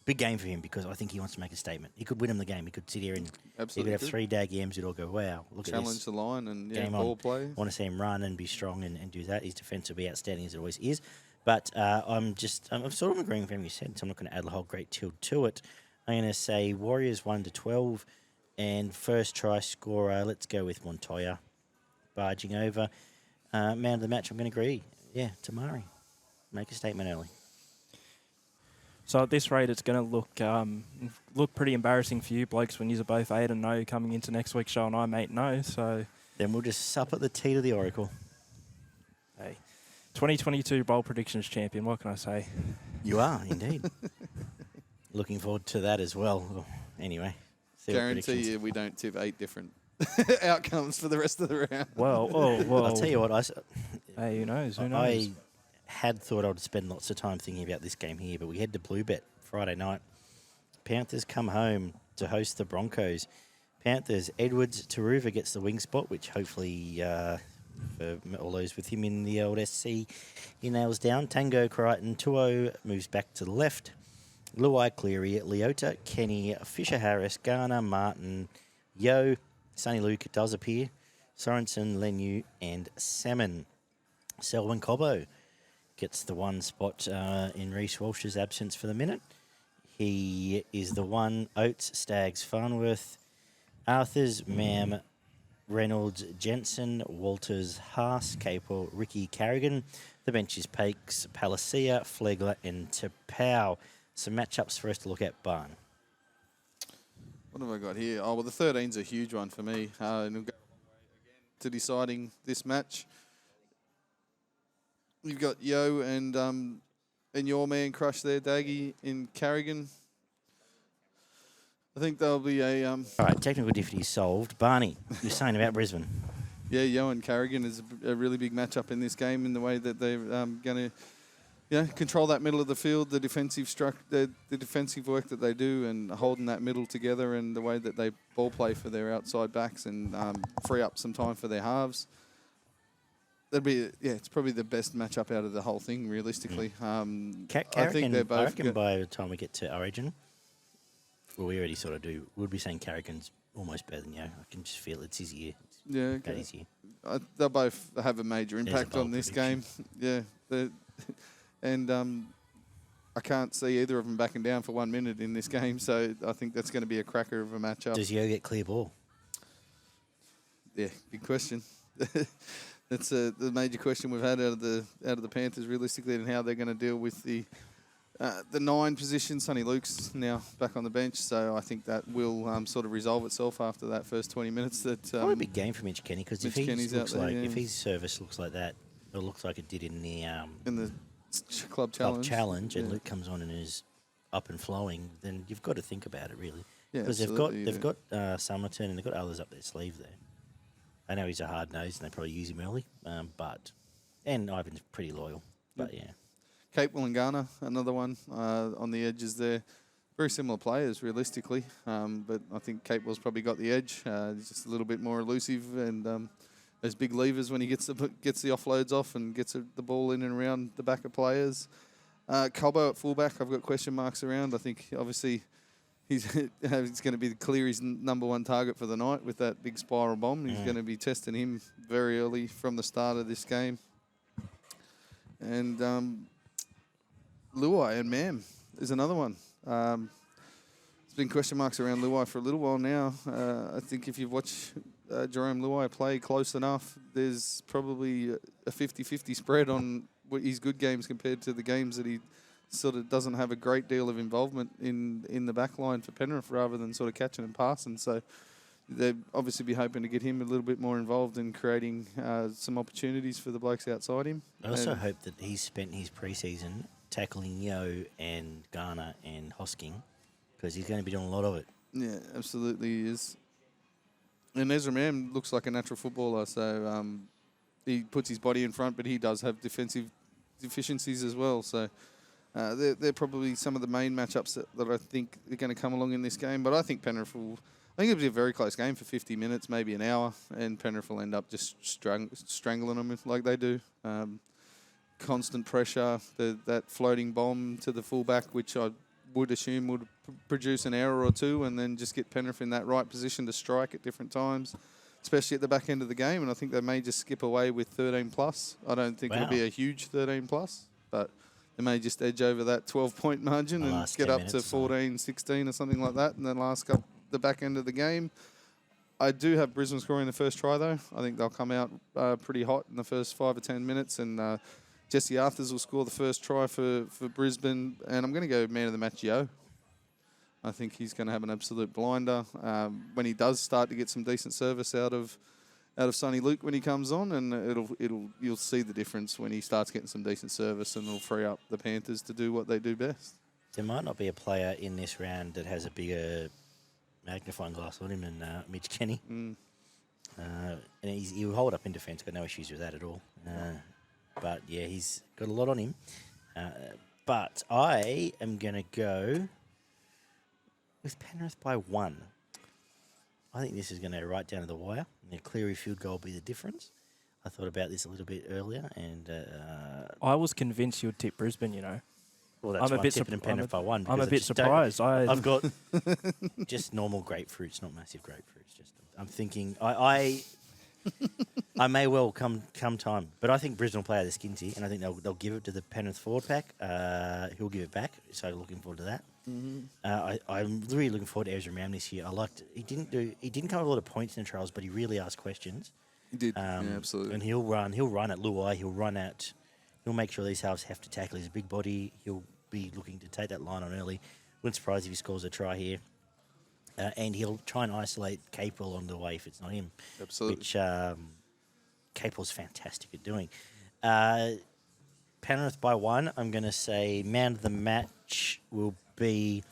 Big game for him because I think he wants to make a statement. He could win him the game. He could sit here and he could have 3 Daggy M's. It'd all go, wow, look at this. Challenge the line and game ball on. play. I want to see him run and be strong and do that. His defence will be outstanding as it always is. But I'm sort of agreeing with everything you said, so I'm not going to add a whole great tilt to it. I'm going to say Warriors 1-12 and first try scorer. Let's go with Montoya. Barging over. Man of the match, I'm going to agree. Yeah, Tamari. Make a statement early. So at this rate, it's going to look pretty embarrassing for you blokes when you're both 8-0 coming into next week's show, and I'm 8-0. So then we'll just sup at the tea to the Oracle. Hey, 2022 bowl predictions champion. What can I say? You are indeed. Looking forward to that as well. Anyway, Guarantee you, we don't tip 8 different outcomes for the rest of the round. Well. I'll tell you what. Hey, who knows? Who knows? I had thought I would spend lots of time thinking about this game here, but we head to Bluebet Friday night. Panthers come home to host the Broncos. Panthers, Edwards, Taruva gets the wing spot, which hopefully for all those with him in the old SC, he nails down. Tango, Crichton, Tuo moves back to the left. Luai, Cleary, Leota, Kenny, Fisher-Harris, Garner, Martin, Yo, Sonny Luke does appear, Sorensen, Lenu, and Salmon. Selwyn Cobbo gets the one spot in Reece Walsh's absence for the minute. He is the one. Oates, Staggs, Farnworth, Arthurs, Mam, Reynolds, Jensen, Walters, Haas, Capel, Ricky Carrigan. The bench is Pakes, Palacia, Flegler, and Tapau. Some matchups for us to look at, Barn. What have I got here? Oh, well, the 13's a huge one for me. And we'll go again to deciding this match. You've got Yo and your man Crush there, Daggy in Carrigan. I think there'll be a... All right, technical difficulty solved. Barney, you're saying about Brisbane. Yeah, Yo and Carrigan is a really big matchup in this game in the way that they're going to control that middle of the field, the defensive the defensive work that they do and holding that middle together and the way that they ball play for their outside backs and free up some time for their halves. It's probably the best matchup out of the whole thing, realistically. I think they're both... I reckon by the time we get to Origin, Well, we already sort of do. We'll be saying Carrigan's almost better than Yo. I can just feel it's his year. Yeah, About okay. his year. They'll both have a major impact bold on this prediction. game. Yeah, and I can't see either of them backing down for 1 minute in this game. So I think that's going to be a cracker of a matchup. Does Yo get clear ball? Yeah, good question. That's the major question we've had out of the Panthers realistically, and how they're going to deal with the 9 position. Sonny Luke's now back on the bench, so I think that will sort of resolve itself after that first 20 minutes. That Probably a big game for Mitch Kenny because if Mitch Kenny's out looks there, like yeah. if his service looks like that, it looks like it did in the club challenge, and Yeah. Luke comes on and is up and flowing, then you've got to think about it really. Yeah, Because absolutely, they've got Summerton and they've got others up their sleeve there. I know he's a hard nose and they probably use him early, and Ivan's pretty loyal. But yeah, Capewell and Garner, another one on the edges there. Very similar players, realistically, but I think Capewell's probably got the edge. He's just a little bit more elusive, and those big levers when he gets the offloads off and gets the ball in and around the back of players. Colbo at fullback, I've got question marks around. I think obviously he's going to be his number one target for the night with that big spiral bomb. He's going to be testing him very early from the start of this game. And Luai and Mam is another one. There's been question marks around Luai for a little while now. I think if you've watched Jerome Luai play close enough, there's probably a 50-50 spread on his good games compared to the games that he sort of doesn't have a great deal of involvement in the back line for Penrith rather than sort of catching and passing. So they'd obviously be hoping to get him a little bit more involved in creating some opportunities for the blokes outside him. I also hope that he's spent his pre-season tackling Yo and Garner and Hosking because he's going to be doing a lot of it. Yeah, absolutely he is. And Ezra Mam looks like a natural footballer, so he puts his body in front, but he does have defensive deficiencies as well. So they're probably some of the main matchups that I think are going to come along in this game. But I think Penrith will... I think it'll be a very close game for 50 minutes, maybe an hour, and Penrith will end up just strangling them like they do. Constant pressure, that floating bomb to the fullback, which I would assume would produce an error or two, and then just get Penrith in that right position to strike at different times, especially at the back end of the game. And I think they may just skip away with 13 plus. I don't think it'll be a huge 13 plus, but they may just edge over that 12-point margin and get up to 14, 16 or something like that in the back end of the game. I do have Brisbane scoring the first try, though. I think they'll come out pretty hot in the first 5 or 10 minutes, and Jesse Arthurs will score the first try for Brisbane, and I'm going to go man of the match, Yo. I think he's going to have an absolute blinder when he does start to get some decent service out of Sonny Luke when he comes on, and you'll see the difference when he starts getting some decent service, and it'll free up the Panthers to do what they do best. There might not be a player in this round that has a bigger magnifying glass on him than Mitch Kenny. And he'll hold up in defence, got no issues with that at all. But yeah, he's got a lot on him. But I am going to go with Penrith by 1. I think this is going to go right down to the wire. And the Cleary field goal will be the difference. I thought about this a little bit earlier, and I was convinced you'd tip Brisbane, you know. Well, that's why I'm tipping Penrith by 1. I'm a bit surprised. I've got just normal grapefruits, not massive grapefruits. I'm thinking I may well come time, but I think Brisbane will play out of the skins here, and I think they'll give it to the Penrith forward pack. He'll give it back, so looking forward to that. I'm really looking forward to Ezra Mam this year. He didn't come with a lot of points in the trials, but he really asked questions. He did, yeah, absolutely. And he'll run at Luai. He'll make sure these halves have to tackle. He's a big body. He'll be looking to take that line on early. Wouldn't surprise if he scores a try here. And he'll try and isolate Capewell on the way if it's not him. Absolutely. Which Capewell's fantastic at doing. Penrith by 1. I'm going to say man of the match will be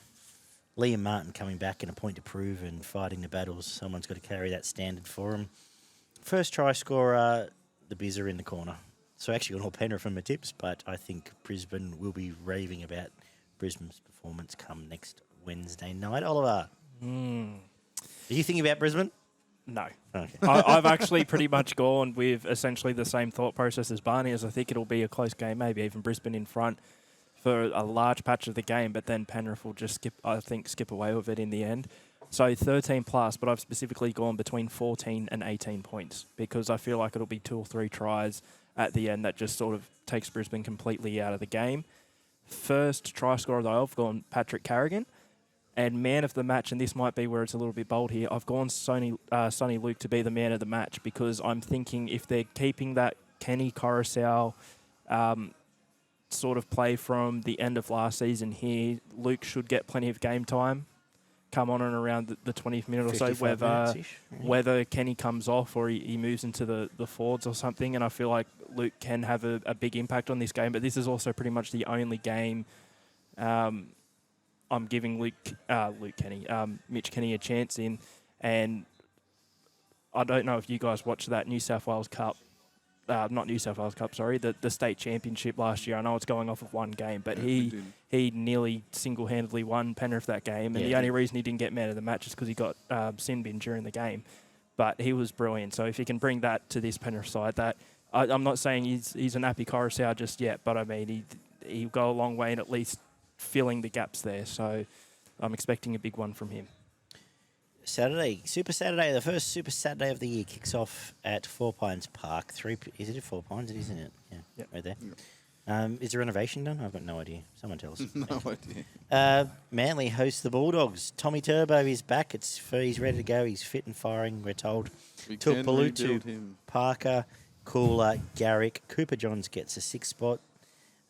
Liam Martin coming back in a point to prove and fighting the battles. Someone's got to carry that standard for him. First try scorer, the Bizzer in the corner. So actually got all Penrith from my tips, but I think Brisbane will be raving about Brisbane's performance come next Wednesday night. Oliver, are you thinking about Brisbane? No. Okay. I've actually pretty much gone with essentially the same thought process as Barney, as I think it'll be a close game, maybe even Brisbane in front. for a large patch of the game, but then Penrith will just skip away with it in the end. So 13 plus, but I've specifically gone between 14 and 18 points because I feel like it'll be 2 or 3 tries at the end that just sort of takes Brisbane completely out of the game. First try scorer, though, I've gone Patrick Carrigan. And man of the match, and this might be where it's a little bit bold here, I've gone Sonny Luke to be the man of the match because I'm thinking if they're keeping that Kenny Coruscant sort of play from the end of last season here, Luke should get plenty of game time. Come on and around the 20th minute or so, whether Kenny comes off or he moves into the forwards or something. And I feel like Luke can have a big impact on this game. But this is also pretty much the only game I'm giving Mitch Kenny a chance in. And I don't know if you guys watched that New South Wales Cup. Not New South Wales Cup, sorry, the state championship last year. I know it's going off of one game, but he nearly single-handedly won Penrith that game, and the only reason he didn't get man of the match is because he got sin bin during the game. But he was brilliant. So if he can bring that to this Penrith side, I'm not saying he's an Appy Coruscant just yet, but I mean he'll go a long way in at least filling the gaps there. So I'm expecting a big one from him. Saturday, Super Saturday, the first Super Saturday of the year kicks off at Four Pines Park. Is it at Four Pines? It is, isn't it? Yeah, yep. Right there. Is the renovation done? I've got no idea. Someone tell us. No idea. Manly hosts the Bulldogs. Tommy Turbo is back. He's ready to go. He's fit and firing, we're told. Took Palutu, Parker, Cooler, Garrick. Cooper Johns gets a 6th spot.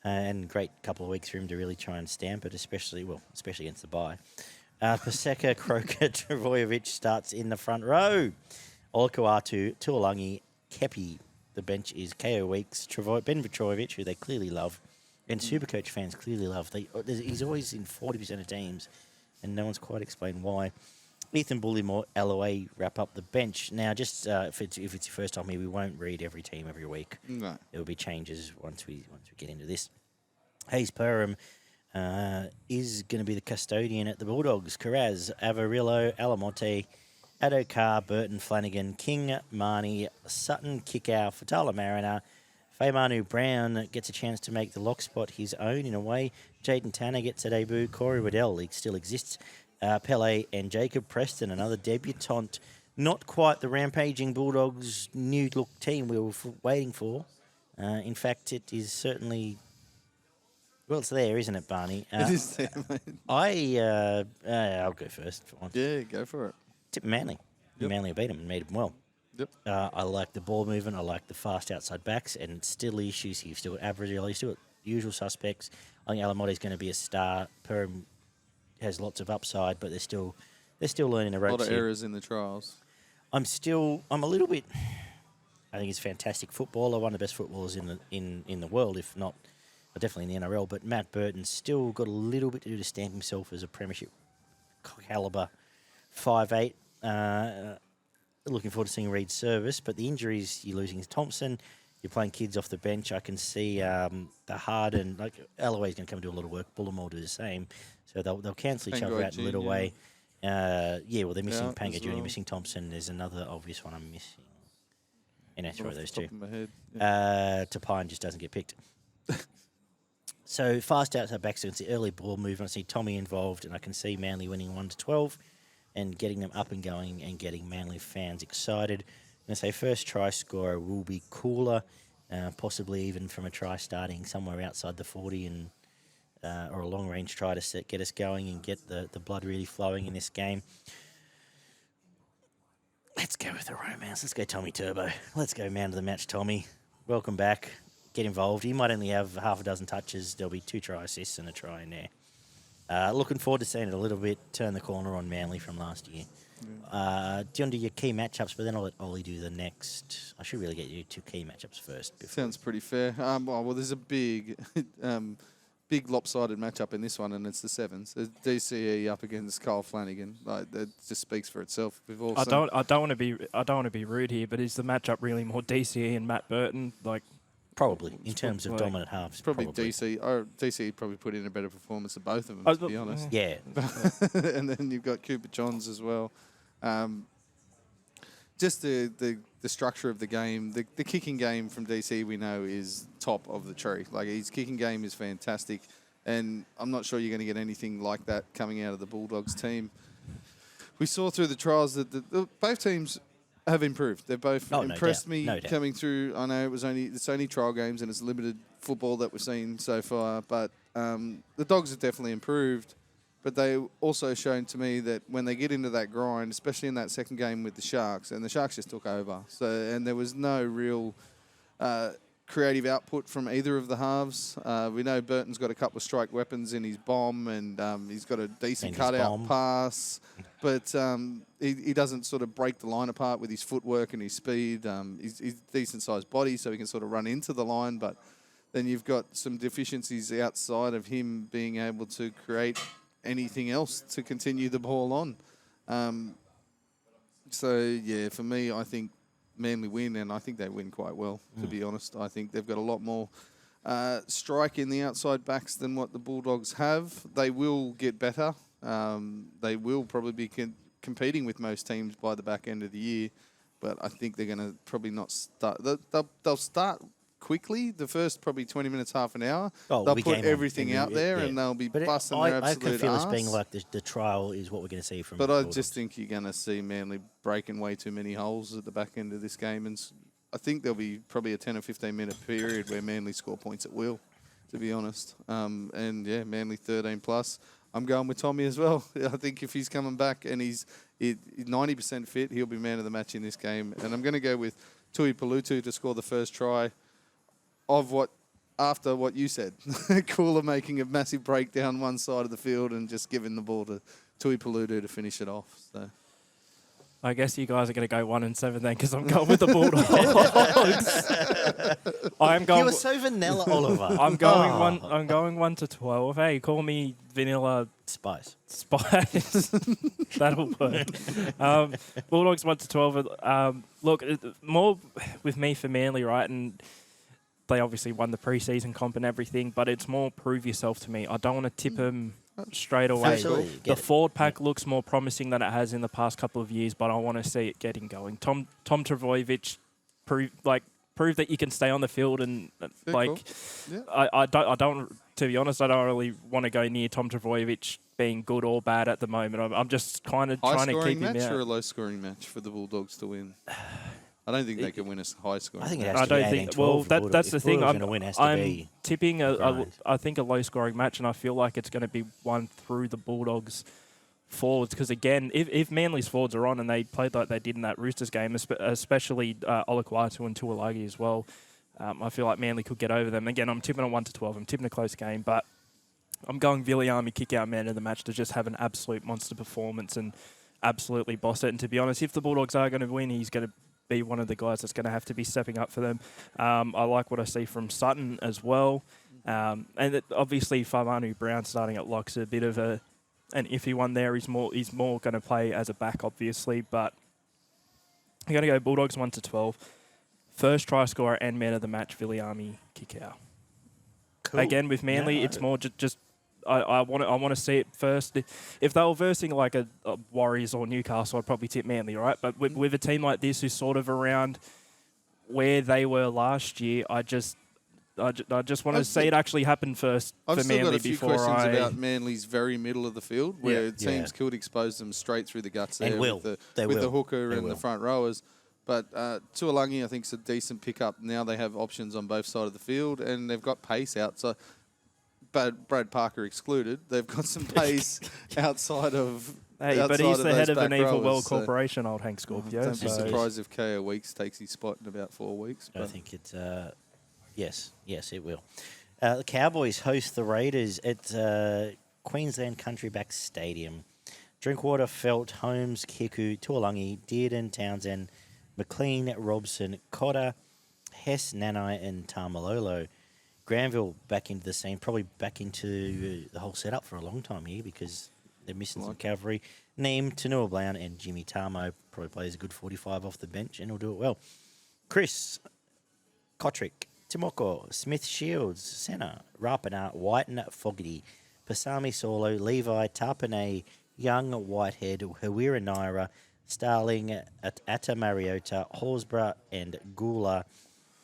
And great couple of weeks for him to really try and stamp it, especially against the bye. Paseka, Croker, Travojevic starts in the front row. Olakau'atu, Tuolangi, Kepi. The bench is KO Weeks, Ben Travojevic, who they clearly love, and Supercoach fans clearly love. He's always in 40% of teams, and no one's quite explained why. Ethan Bullimore, LOA wrap up the bench. Now, just if it's your first time here, we won't read every team every week. No. There will be changes once we get into this. Hayes Perham is going to be the custodian at the Bulldogs. Carraz, Avarillo, Alamonte, Adokar, Burton, Flanagan, King, Marnie, Sutton, Kickow, Fatala Mariner, Faemanu Brown gets a chance to make the lock spot his own in a way. Jaden Tanner gets a debut. Corey Waddell still exists. Pele and Jacob Preston, another debutant. Not quite the rampaging Bulldogs new look team we were waiting for. In fact, it is certainly... Well, it's there, isn't it, Barney? It is there, mate. I'll go first for once. Yeah, go for it. Tip Manly. Yep. Manly beat them and made them well. Yep. I like the ball movement. I like the fast outside backs and still issues. He's still average. He's still usual suspects. I think Alamonte's going to be a star. Perham has lots of upside, but they're still learning the ropes. A lot of here. errors in the trials. I'm a little bit. I think he's a fantastic footballer, one of the best footballers in the world, if not. Definitely in the NRL, but Matt Burton's still got a little bit to do to stamp himself as a premiership calibre 5'8". Looking forward to seeing Reed's service, but the injuries you're losing is Thompson. You're playing kids off the bench. I can see the hard and like Alloway's going to come and do a lot of work. Bullimore will do the same, so they'll cancel each other out in a little way. They're missing Panga Jr., missing Thompson. There's another obvious one I'm missing. And that's right, those two. Tapine just doesn't get picked. So fast outside backs, so it's the early ball movement. I see Tommy involved, and I can see Manly winning 1-12 and getting them up and going and getting Manly fans excited. I'm going to say first try scorer will be Cooler, possibly even from a try starting somewhere outside the 40 and or a long-range try to get us going and get the blood really flowing in this game. Let's go with the romance. Let's go Tommy Turbo. Let's go man of the match, Tommy. Welcome back. Get involved. He might only have half a dozen touches. There'll be 2 try assists and a try in there. Looking forward to seeing it a little bit turn the corner on Manly from last year. Do you want to do your key matchups, but then I'll let Ollie do the next. I should really get you 2 key matchups first. Sounds pretty fair. There's a big lopsided matchup in this one, and it's the Sevens. There's DCE up against Kyle Flanagan. Like that just speaks for itself. I don't want to be rude here, but is the matchup really more DCE and Matt Burton? Probably, in terms of dominant halves. Probably DC. DC probably put in a better performance than both of them, to be honest. Yeah. And then you've got Cooper Johns as well. Just the structure of the game. The kicking game from DC we know is top of the tree. Like his kicking game is fantastic. And I'm not sure you're going to get anything like that coming out of the Bulldogs team. We saw through the trials that both teams have improved. They've both impressed me coming through. I know it's only trial games and it's limited football that we've seen so far, but the Dogs have definitely improved. But they also shown to me that when they get into that grind, especially in that second game with the Sharks, and the Sharks just took over. And there was no real creative output from either of the halves. We know Burton's got a couple of strike weapons in his bomb, and he's got a decent cutout pass. But he doesn't sort of break the line apart with his footwork and his speed. He's decent-sized body, so he can sort of run into the line. But then you've got some deficiencies outside of him being able to create anything else to continue the ball on. For me, I think Manly win, and I think they win quite well, to be honest. I think they've got a lot more strike in the outside backs than what the Bulldogs have. They will get better. They will probably be competing with most teams by the back end of the year, but I think they're going to probably not start. They'll start quickly, the first probably 20 minutes, half an hour. They'll put everything out there and they'll be busting their absolute I can feel arse. it's being like the trial is what we're going to see from. But I just think you're going to see Manly breaking way too many holes at the back end of this game, and I think there'll be probably a 10 or 15 minute period where Manly score points at will, to be honest. Manly 13 plus. I'm going with Tommy as well. I think if he's coming back and he's 90% fit, he'll be man of the match in this game. And I'm going to go with Tui Palutu to score the first try after what you said. Cooler making a massive break down one side of the field and just giving the ball to Tui Palutu to finish it off. So I guess you guys are going to go 1-7 then, because I'm going with the Bulldogs. I'm going. You were so vanilla, Oliver. I'm going 1-12. Hey, call me vanilla Spice. That'll work. Bulldogs 1-12. Look, more with me for Manly, right? And they obviously won the preseason comp and everything, but it's more prove yourself to me. I don't want to tip them straight away. Absolutely. The forward pack looks more promising than it has in the past couple of years, but I want to see it getting going. Tom Trbojevic prove that you can stay on the field, and cool. I don't to be honest, I don't really want to go near Tom Trbojevic being good or bad at the moment. I'm just kind of trying to keep him out. High-scoring match or a low-scoring match for the Bulldogs to win? I don't think they can win a high-scoring. I think it match. has to be 18-12. Well, that's the thing. I'm tipping grind. I think a low-scoring match, and I feel like it's going to be one through the Bulldogs forwards. Because again, if Manly's forwards are on and they played like they did in that Roosters game, especially Olakwatu and Tuolagi as well, I feel like Manly could get over them. Again, I'm tipping a 1-12. I'm tipping a close game, but I'm going Viliami kick-out man of the match to just have an absolute monster performance and absolutely boss it. And to be honest, if the Bulldogs are going to win, he's going to be one of the guys that's going to have to be stepping up for them. I like what I see from Sutton as well. And obviously, Faimanu Brown starting at lock's a bit of an iffy one there. He's more going to play as a back, obviously. But I'm going to go Bulldogs 1-12. First try scorer and man of the match, Viliami kick-out. Cool. Again, with Manly, it's more just I want to see it first. If they were versing like a Warriors or Newcastle, I'd probably tip Manly, right? But with a team like this who's sort of around where they were last year, I just want to see it actually happen first for Manly I've still got a few questions about Manly's very middle of the field, where teams could expose them straight through the guts there with the hooker and the front rowers. But Tuolungi, I think, is a decent pickup. Now they have options on both sides of the field, and they've got pace outside. But Brad Parker excluded. They've got some pace outside of. But he's the head of the Naval World so Corporation, old Hank Scorpio. Don't be surprised if KO Weeks takes his spot in about 4 weeks. I think it's yes, it will. The Cowboys host the Raiders at Queensland Country Back Stadium. Drinkwater, Felt, Holmes, Kiku, Tuolungi, Dearden, Townsend, McLean, Robson, Cotter, Hess, Nanai, and Tamalolo. Granville back into the scene, probably back into the whole setup for a long time here because they're missing some cavalry. Neem, Tanua Brown, and Jimmy Tamo probably plays a good 45 off the bench and he'll do it well. Chris, Kotrick, Timoko, Smith Shields, Senna, Rapana, Whiten, Fogarty, Pasami Solo, Levi, Tarpanay, Young, Whitehead, Hawira Naira, Starling, Atta Mariota, Horsburgh, and Gula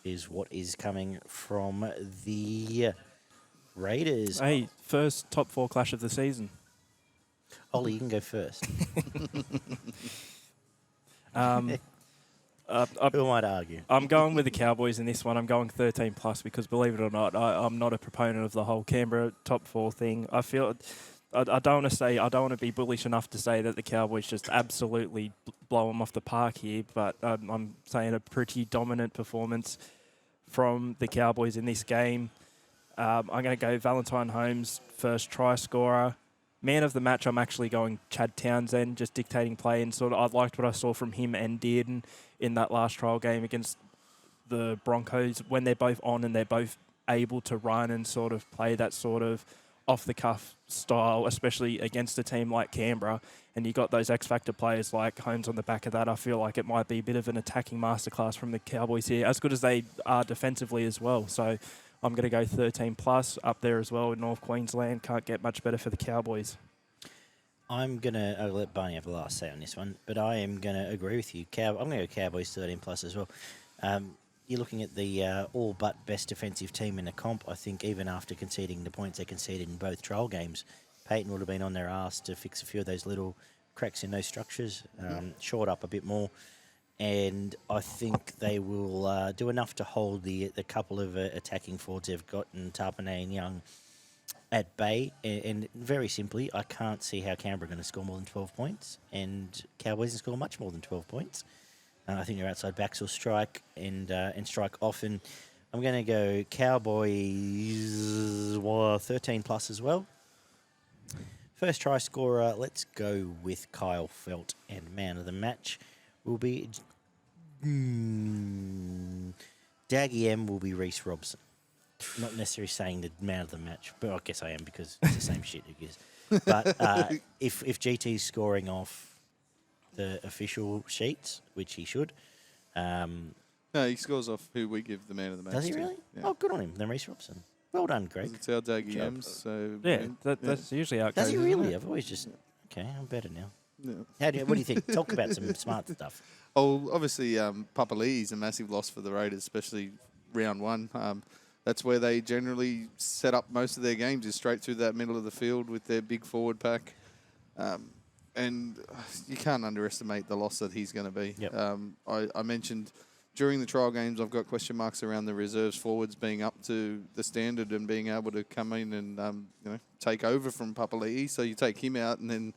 is what is coming from the Raiders. Hey, first top 4 clash of the season. Ollie, you can go first. Who am I to argue? I'm going with the Cowboys in this one. I'm going 13 plus because, believe it or not, I'm not a proponent of the whole Canberra top 4 thing. I feel I don't want to be bullish enough to say that the Cowboys just absolutely blow them off the park here, but I'm saying a pretty dominant performance from the Cowboys in this game. I'm going to go Valentine Holmes, first try scorer. Man of the match, I'm actually going Chad Townsend, just dictating play, and sort of I liked what I saw from him and Dearden in that last trial game against the Broncos when they're both on and they're both able to run and sort of play that sort of off-the-cuff style, especially against a team like Canberra. And you got those X-factor players like Holmes on the back of that. I feel like it might be a bit of an attacking masterclass from the Cowboys here, as good as they are defensively as well. So I'm going to go 13 plus up there as well in North Queensland. Can't get much better for the Cowboys. I'll let Barney have the last say on this one, but I am going to agree with you. I'm going to go Cowboys 13 plus as well. You're looking at the all but best defensive team in the comp. I think even after conceding the points they conceded in both trial games, Peyton would have been on their arse to fix a few of those little cracks in those structures, short up a bit more. And I think they will do enough to hold the couple of attacking forwards they've got in Tarpanay and Young at bay. And very simply, I can't see how Canberra are going to score more than 12 points, and Cowboys can score much more than 12 points. I think their outside backs will strike and strike often. I'm going to go Cowboys 13 plus as well. First try scorer, let's go with Kyle Felt, and man of the match will be Daggy M will be Reece Robson. Not necessarily saying the man of the match, but I guess I am because it's the same shit, I guess. But if GT's scoring off the official sheets, which he should. No, he scores off who we give the man of the match. Does he to. really? Yeah. Oh, good on him. Then Reece Robson. Well done, Greg. It's our Daggy M's, so... Yeah, that's usually how it Does goes. he isn't really? it? I've always just... Okay, I'm better now. Yeah. What do you think? Talk about some smart stuff. Oh, obviously, Papali'i is a massive loss for the Raiders, especially round one. That's where they generally set up most of their games, is straight through that middle of the field with their big forward pack. And you can't underestimate the loss that he's going to be. Yep. I mentioned during the trial games, I've got question marks around the reserves forwards being up to the standard and being able to come in and take over from Papali'i. So you take him out, and then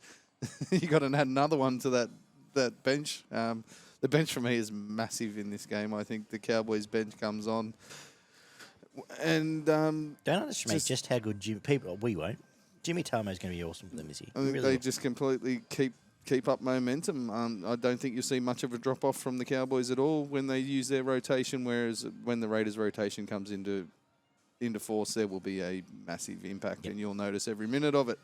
you got to add another one to that bench. The bench for me is massive in this game. I think the Cowboys bench comes on, and don't underestimate just how good we won't. Jimmy Tamo's going to be awesome for them, is he? I think Really they will. just completely keep up momentum. I don't think you'll see much of a drop-off from the Cowboys at all when they use their rotation, whereas when the Raiders' rotation comes into force, there will be a massive impact, and you'll notice every minute of it.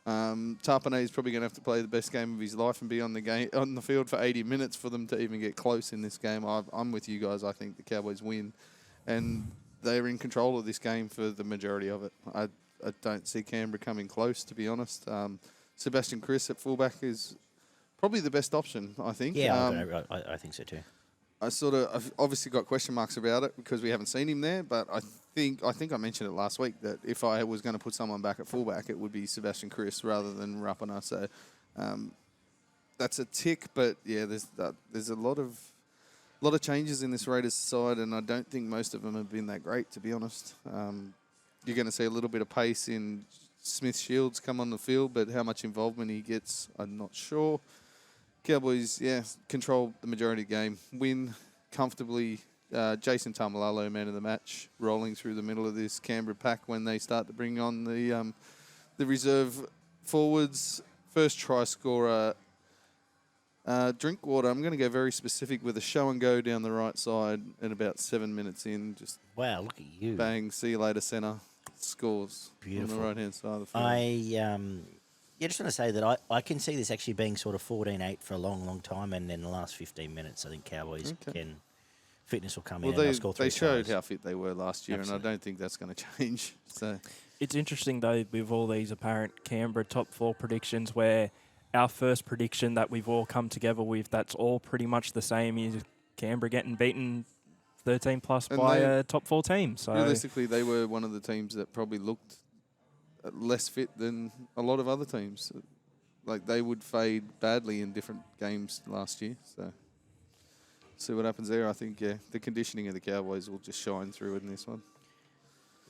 Tarpanay is probably going to have to play the best game of his life and be on the field for 80 minutes for them to even get close in this game. I'm with you guys. I think the Cowboys win, and they're in control of this game for the majority of it. I don't see Canberra coming close, to be honest. Sebastian Chris at fullback is probably the best option, I think. Yeah, I think so too. I've obviously got question marks about it because we haven't seen him there, but I think I mentioned it last week that if I was going to put someone back at fullback, it would be Sebastian Chris rather than Rapana. So that's a tick, but yeah, there's a lot of changes in this Raiders side, and I don't think most of them have been that great, to be honest. You're going to see a little bit of pace in Smith Shields come on the field, but how much involvement he gets, I'm not sure. Cowboys, control the majority of the game, win comfortably. Jason Tamalalo, man of the match, rolling through the middle of this Canberra pack when they start to bring on the reserve forwards. First try scorer, Drinkwater. I'm going to go very specific with a show and go down the right side at about 7 minutes in. Just wow, look at you! Bang, see you later, centre. Scores. Beautiful. On the right-hand side of the field. I just want to say that I can see this actually being sort of 14-8 for a long, long time, and in the last 15 minutes, I think Cowboys fitness will come in and they'll score 3 they showed tries. how fit they were last year, Absolutely. and I don't think that's going to change. So It's interesting, though, with all these apparent Canberra top 4 predictions where our first prediction that we've all come together with, that's all pretty much the same, is Canberra getting beaten 13 plus And by they- a top 4 team. So Realistically, they were one of the teams that probably looked less fit than a lot of other teams. Like, they would fade badly in different games last year. So, see what happens there. I think, the conditioning of the Cowboys will just shine through in this one.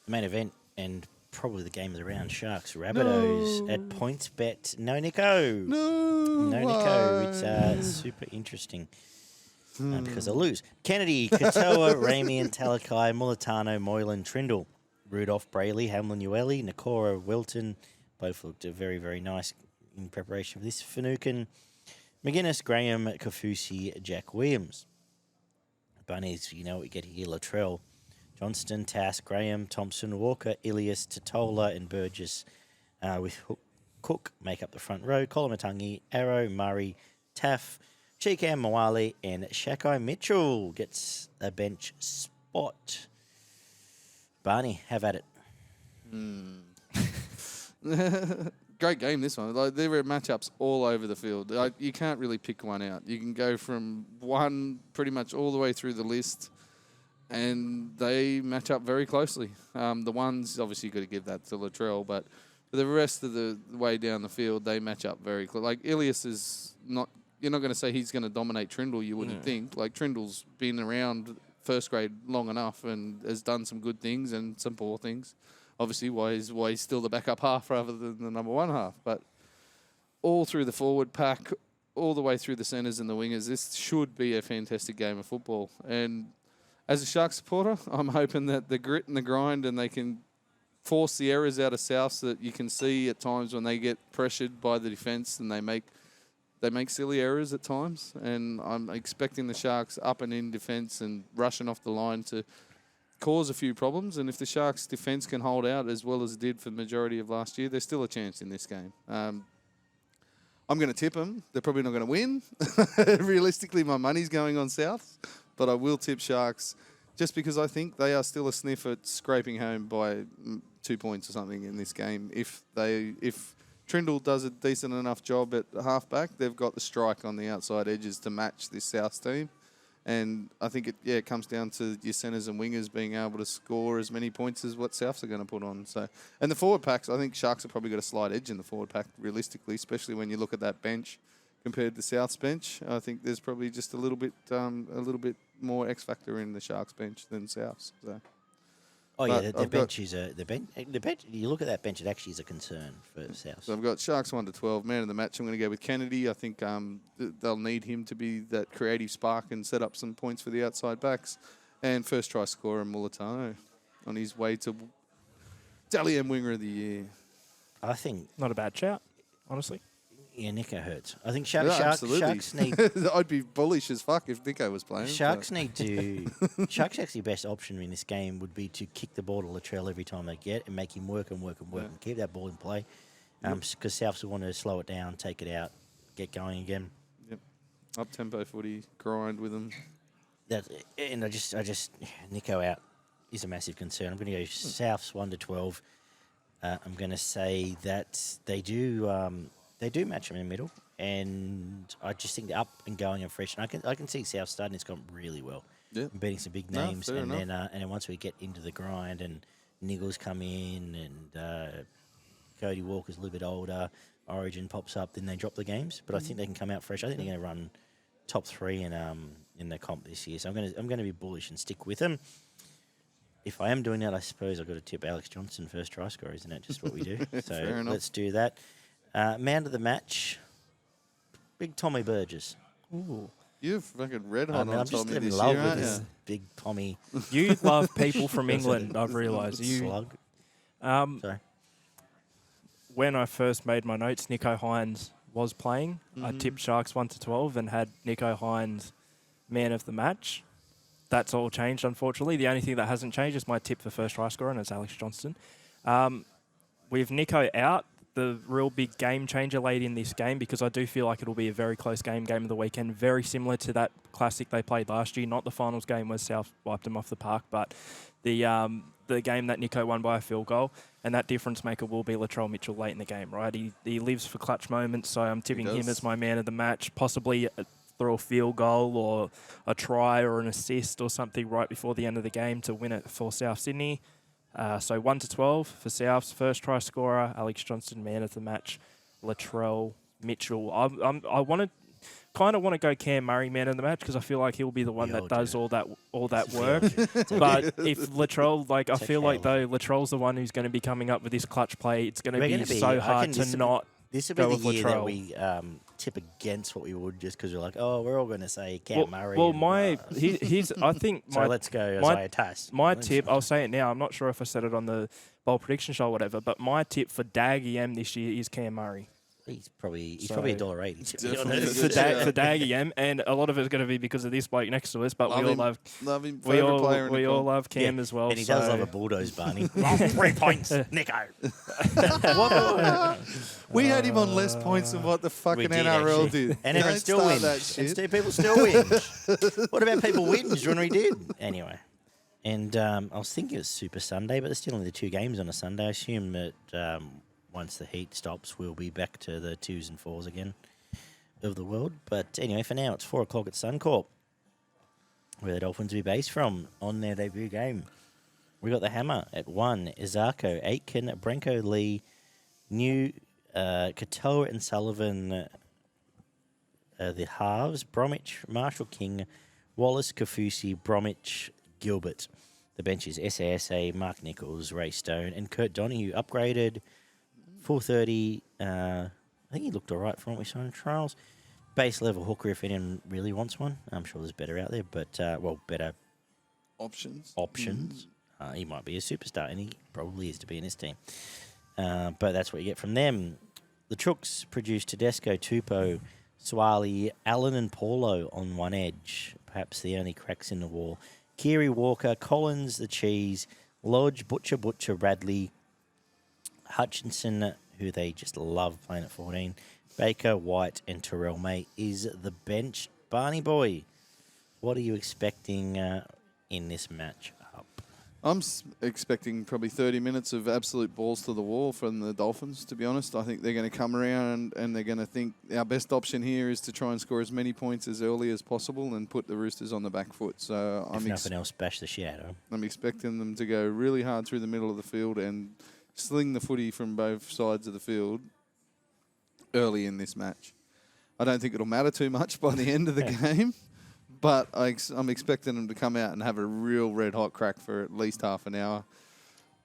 Main event and probably the game of the round, Sharks Rabbitohs at points bet. No Nicho. No, Nicho. It's super interesting because they lose. Kennedy, Katoa, Ramey and Talakai, Mulatano, Moylan, Trindle, Rudolph, Brayley, Hamlin, Ueli, Nakora, Wilton. Both looked very, very nice in preparation for this. Finucane, McGuinness, Graham, Kafusi, Jack Williams. Bunnies, you know what you get here. Latrell, Johnston, Tass, Graham, Thompson, Walker, Ilias, Totola and Burgess with Cook make up the front row. Kolomatangi, Arrow, Murray, Taff, Cheekam, Moale and Shakai Mitchell gets a bench spot. Barney, have at it. Great game, this one. Like, there were matchups all over the field. Like, you can't really pick one out. You can go from one pretty much all the way through the list, and they match up very closely. The ones, obviously, you've got to give that to Latrell, but for the rest of the way down the field, they match up very close. Like, Ilias is not, you're not going to say he's going to dominate Trindle, you wouldn't think. Like, Trindle's been around first grade long enough and has done some good things and some poor things. Obviously, why he's still the backup half rather than the number one half. But all through the forward pack, all the way through the centres and the wingers, this should be a fantastic game of football. And as a Sharks supporter, I'm hoping that the grit and the grind and they can force the errors out of South so that you can see at times when they get pressured by the defence and they make silly errors at times. And I'm expecting the Sharks up and in defence and rushing off the line to cause a few problems, and if the Sharks' defence can hold out as well as it did for the majority of last year, there's still a chance in this game. I'm going to tip them. They're probably not going to win. Realistically, my money's going on South, but I will tip Sharks just because I think they are still a sniff at scraping home by 2 points or something in this game. If Trindle does a decent enough job at halfback, they've got the strike on the outside edges to match this South team. And I think it comes down to your centres and wingers being able to score as many points as what Souths are going to put on. So, and the forward packs, I think Sharks have probably got a slight edge in the forward pack, realistically, especially when you look at that bench compared to South's bench. I think there's probably just a little bit more X factor in the Sharks bench than South's. So. Oh yeah, the bench is the bench. You look at that bench; it actually is a concern for South. So I've got Sharks 1-12. Man of the match, I'm going to go with Kennedy. I think they'll need him to be that creative spark and set up some points for the outside backs. And first try scorer Mulatano on his way to Dally M Winger of the Year. I think not a bad shout, honestly. Yeah, Nicho hurts. I think Sharks need. I'd be bullish as fuck if Nicho was playing. Sharks need to. Sharks' actually best option in this game would be to kick the ball to Latrell every time they get and make him work and keep that ball in play. Because Souths will want to slow it down, take it out, get going again. Yep. Up tempo footy, grind with them. And I just Nicho out is a massive concern. I'm going to go Souths 1-12. I'm going to say that they do match them in the middle, and I just think they're up and going and fresh. And I can see South starting. It's gone really well. Yeah. Beating some big names, and then once we get into the grind and Niggles come in and Cody Walker's a little bit older, Origin pops up, then they drop the games. But I think they can come out fresh. I think they're going to run top 3 in the comp this year. So I'm going to be bullish and stick with them. If I am doing that, I suppose I've got to tip Alex Johnson first try scorer, isn't it? Just what we do. So let's do that. Man of the match, Big Tommy Burgess. Ooh. You've fucking red hot on I'm just Tommy in this love year, with aren't this you? Big Tommy. You love people from England, I've realised. Slug. Sorry. When I first made my notes, Nicho Hines was playing. I tipped Sharks 1-12 and had Nicho Hines man of the match. That's all changed, unfortunately. The only thing that hasn't changed is my tip for first try scorer, and it's Alex Johnston. With Nicho out, the real big game changer late in this game, because I do feel like it'll be a very close game of the weekend, very similar to that classic they played last year. Not the finals game where South wiped them off the park, but the game that Nicho won by a field goal, and that difference maker will be Latrell Mitchell late in the game, right? He lives for clutch moments, so I'm tipping him as my man of the match, possibly through a field goal or a try or an assist or something right before the end of the game to win it for South Sydney. So 1-12 for South's first try scorer, Alex Johnston, man of the match, Latrell Mitchell. I kind of want to go Cam Murray man of the match because I feel like he'll be the one that does all that work. But if Latrell, I feel like though Latrell's the one who's going to be coming up with this clutch play, it's going to be so hard to not. This will be the year that we tip against what we would just because we're like, oh, we're all going to say Cam Murray. Well, I think so let's go Isaiah Tass. My tip, I'll say it now. I'm not sure if I said it on the bowl prediction show or whatever, but my tip for Daggy M this year is Cam Murray. He's probably $1.80 for Daggy M, and a lot of it's going to be because of this bloke next to us. But love him. We all love Cam as well. And he does love a bulldoze, Barney. 3 points, Nicho. We had him on less points than what the fucking NRL did. And everyone still wins. And people still win. What about people wins when we did? Anyway. And I was thinking it was Super Sunday, but there's still only the 2 games on a Sunday. I assume that once the heat stops, we'll be back to the 2s and 4s again of the world. But anyway, for now, it's 4 o'clock at Suncorp, where the Dolphins will be based from on their debut game. We got the Hammer at 1, Izako, Aitken, Branko Lee, New, Katoa and Sullivan, the halves, Bromwich, Marshall King, Wallace, Kafusi, Bromwich, Gilbert. The benches, SASA, Mark Nichols, Ray Stone, and Kurt Donahue upgraded. 4:30. I think he looked all right from what we saw in trials. Base level hooker, if anyone really wants one. I'm sure there's better out there, but better options. He might be a superstar, and he probably is to be in this team. But that's what you get from them. The Chooks produced Tedesco, Tupou, Swali, Allen, and Paulo on one edge. Perhaps the only cracks in the wall. Kiri Walker, Collins, the Cheese, Lodge, Butcher, Radley, Hutchinson, who they just love playing at 14. Baker, White, and Terrell May is the bench. Barney boy, what are you expecting in this match up? I'm expecting probably 30 minutes of absolute balls to the wall from the Dolphins, to be honest. I think they're going to come around and they're going to think our best option here is to try and score as many points as early as possible and put the Roosters on the back foot. So if nothing else, bash the shit out of them. I'm expecting them to go really hard through the middle of the field and sling the footy from both sides of the field early in this match. I don't think it'll matter too much by the end of the game, but I'm expecting them to come out and have a real red-hot crack for at least half an hour.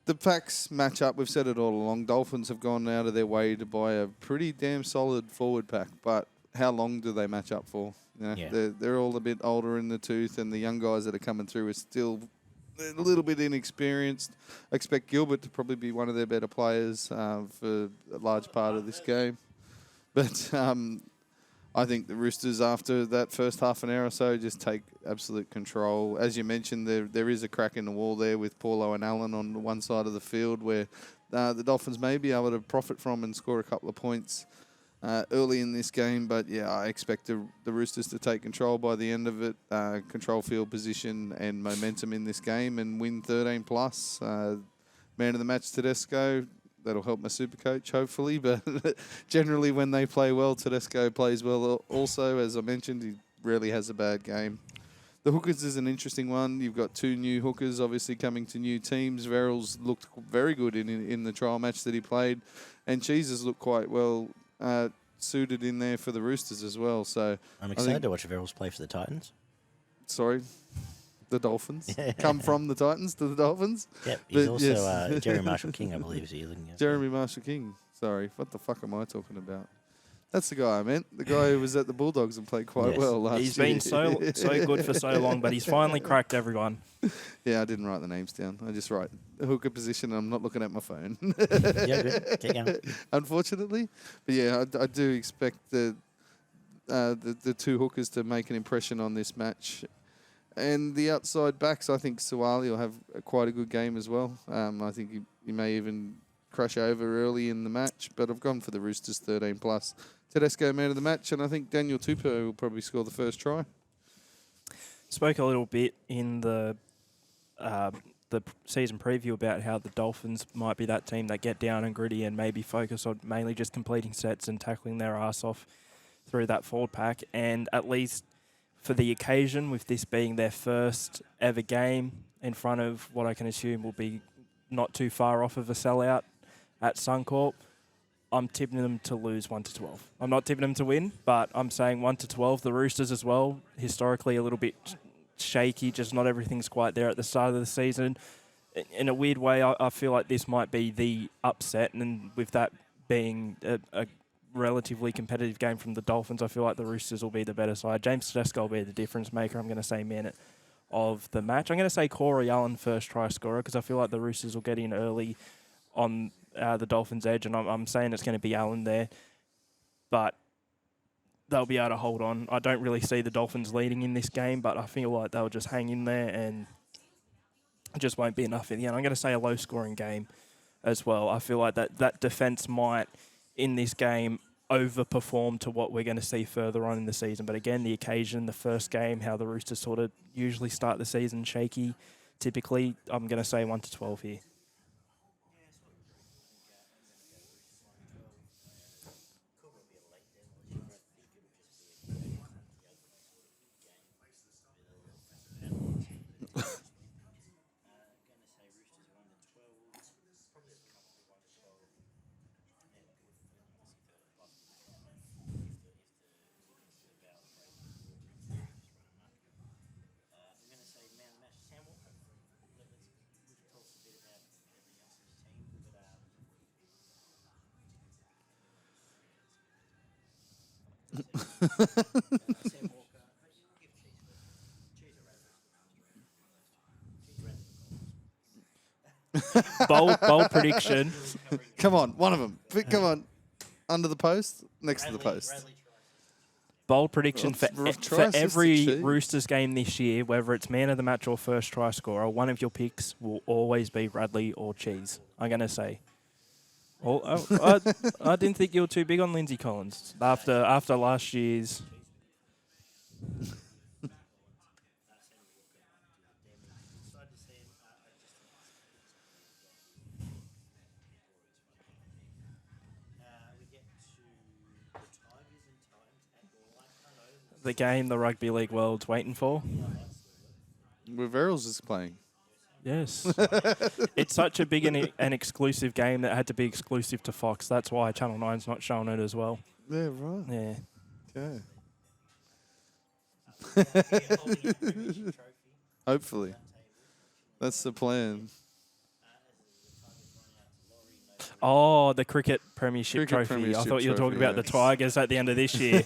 The packs match up. We've said it all along. Dolphins have gone out of their way to buy a pretty damn solid forward pack, but how long do they match up for? They're all a bit older in the tooth, and the young guys that are coming through are still a little bit inexperienced. I expect Gilbert to probably be one of their better players for a large part of this game. But I think the Roosters, after that first half an hour or so, just take absolute control. As you mentioned, there is a crack in the wall there with Paulo and Allen on one side of the field where the Dolphins may be able to profit from and score a couple of points early in this game. But, yeah, I expect the Roosters to take control by the end of it, control field position and momentum in this game and win 13+. Man of the match, Tedesco. That'll help my super coach, hopefully. But generally, when they play well, Tedesco plays well also. As I mentioned, he rarely has a bad game. The hookers is an interesting one. You've got 2 new hookers, obviously, coming to new teams. Verrills looked very good in the trial match that he played. And Cheeses looked quite well suited in there for the Roosters as well. So I'm excited to watch Verrills play for the Titans. Sorry? The Dolphins. Come from the Titans to the Dolphins. Yep. He's also Jeremy Marshall King, I believe. Jeremy Marshall King. Sorry. What the fuck am I talking about? That's the guy I meant. The guy who was at the Bulldogs and played quite well last year. He's been so good for so long, but he's finally cracked everyone. Yeah, I didn't write the names down. I just write the hooker position and I'm not looking at my phone. Yeah, good. Keep going. Unfortunately. But yeah, I do expect the 2 hookers to make an impression on this match. And the outside backs, I think Suwali will have quite a good game as well. I think he may even crash over early in the match, but I've gone for the Roosters 13+. Tedesco man of the match, and I think Daniel Tupou will probably score the first try. Spoke a little bit in the season preview about how the Dolphins might be that team that get down and gritty and maybe focus on mainly just completing sets and tackling their ass off through that forward pack, and at least for the occasion, with this being their first ever game in front of what I can assume will be not too far off of a sellout at Suncorp, I'm tipping them to lose 1-12. I'm not tipping them to win, but I'm saying 1-12. The Roosters as well, historically a little bit shaky, just not everything's quite there at the start of the season. In a weird way, I feel like this might be the upset, and with that being a relatively competitive game from the Dolphins, I feel like the Roosters will be the better side. James Tedesco will be the difference maker. I'm going to say man of the match. I'm going to say Corey Allen first try scorer, because I feel like the Roosters will get in early on the Dolphins' edge, and I'm saying it's going to be Allen there, but they'll be able to hold on. I don't really see the Dolphins leading in this game, but I feel like they'll just hang in there, and it just won't be enough in the end. I'm going to say a low-scoring game as well. I feel like that defence might, in this game, overperform to what we're going to see further on in the season. But again, the occasion, the first game, how the Roosters sort of usually start the season shaky, typically, I'm going to say 1-12 here. Bold prediction. Come on, one of them. Come on. Under the post, next to the post. Bold prediction for try every assist, Roosters game this year, whether it's man of the match or first try scorer, one of your picks will always be Radley or Cheese. I'm going to say. I didn't think you were too big on Lindsay Collins after last year's. The game the Rugby League world's waiting for. Where Verrills is playing. Yes. It's such a big and exclusive game that had to be exclusive to Fox. That's why Channel 9's not showing it as well. Yeah, right. Yeah. Okay. Hopefully. That's the plan. Oh, the Cricket Premiership Trophy. Premiership I thought you were talking about the yes. Tigers at the end of this year.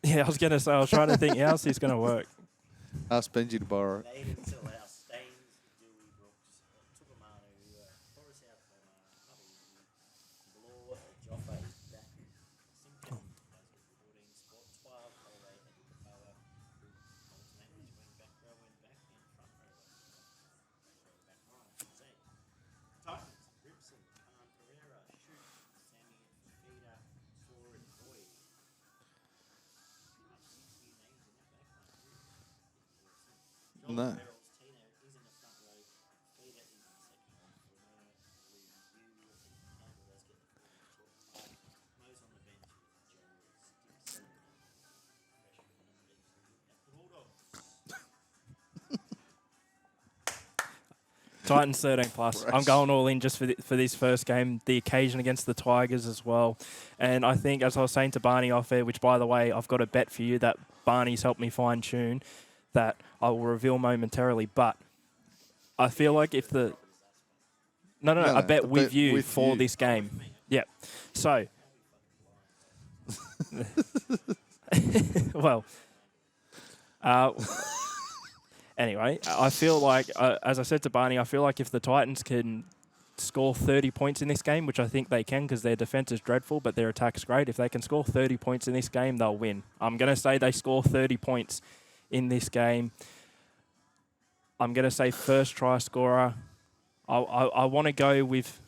Yeah, I was going to say, I was trying to think, how's this going to work? Ask Benji to borrow it. No. Titans 13 plus. I'm going all in just for this first game. The occasion against the Tigers as well. And I think, as I was saying to Barney off air, which, by the way, I've got a bet for you that Barney's helped me fine-tune, that I will reveal momentarily. But I feel like if the... No, I bet with you for this game. Yeah. So... well... Anyway, I feel like, as I said to Barney, I feel like if the Titans can score 30 points in this game, which I think they can because their defence is dreadful, but their attack's great. If they can score 30 points in this game, they'll win. I'm going to say they score 30 points in this game. I'm going to say first try scorer. I want to go with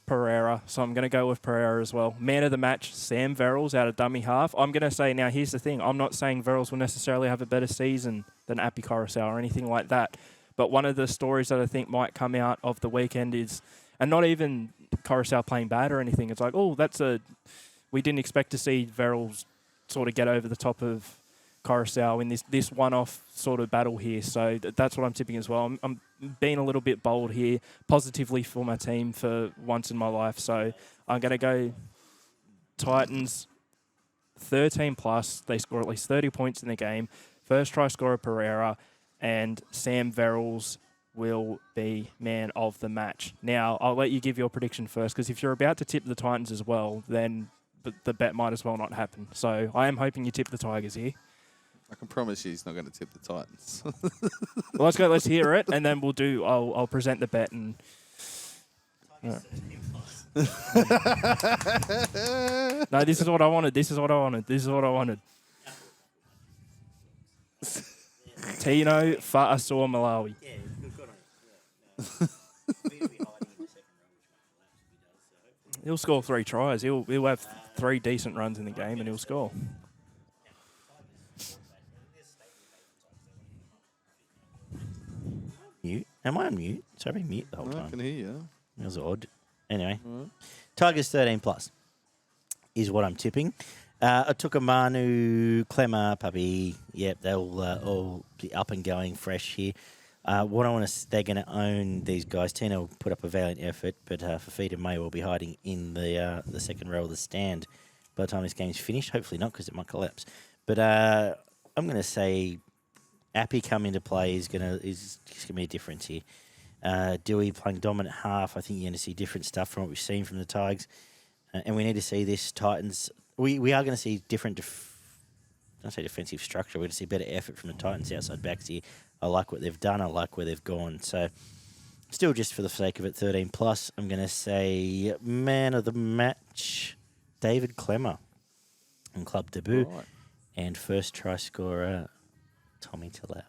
Pereira, so I'm going to go with Pereira as well. Man of the match, Sam Verrills out of dummy half. I'm going to say, now here's the thing, I'm not saying Verrills will necessarily have a better season than Api Coruscant or anything like that, but one of the stories that I think might come out of the weekend is, and not even Coruscant playing bad or anything, it's like, oh, that's a we didn't expect to see Verrills sort of get over the top of Coruscant in this one-off sort of battle here. So that's what I'm tipping as well. I'm being a little bit bold here, positively for my team for once in my life. So I'm going to go Titans 13 plus. They score at least 30 points in the game. First try scorer Pereira, and Sam Verrills will be man of the match. Now, I'll let you give your prediction first, because if you're about to tip the Titans as well, then the bet might as well not happen. So I am hoping you tip the Tigers here. I can promise you he's not going to tip the Titans. Well, let's go. Let's hear it, and then we'll do. I'll present the bet and. No, this is what I wanted. This is what I wanted. This is what I wanted. Tino Fa'asua Malawi. Yeah, good on him. He'll score 3 tries. He'll have 3 decent runs in the game, and he'll score. Mute? Am I on mute? Sorry, mute the whole I time. can hear you. That was odd. Anyway, Tigers 13 plus is what I'm tipping. I took a Manu, Clemmer, Puppy. Yep, they'll all be up and going fresh here. What I want to, they're going to own these guys. Tino will put up a valiant effort, but Fafita May will be hiding in the second row of the stand by the time this game's finished. Hopefully not, because it might collapse. But I'm going to say Appy come into play is going to be a difference here. Dewey playing dominant half. I think you're going to see different stuff from what we've seen from the Tigers. And we need to see this Titans. We are going to see different, I don't say defensive structure. We're going to see better effort from the Titans outside backs here. I like what they've done. I like where they've gone. So still just for the sake of it, 13 plus, I'm going to say man of the match, David Clemmer on club debut. Right. And first try scorer, Tommy Talau.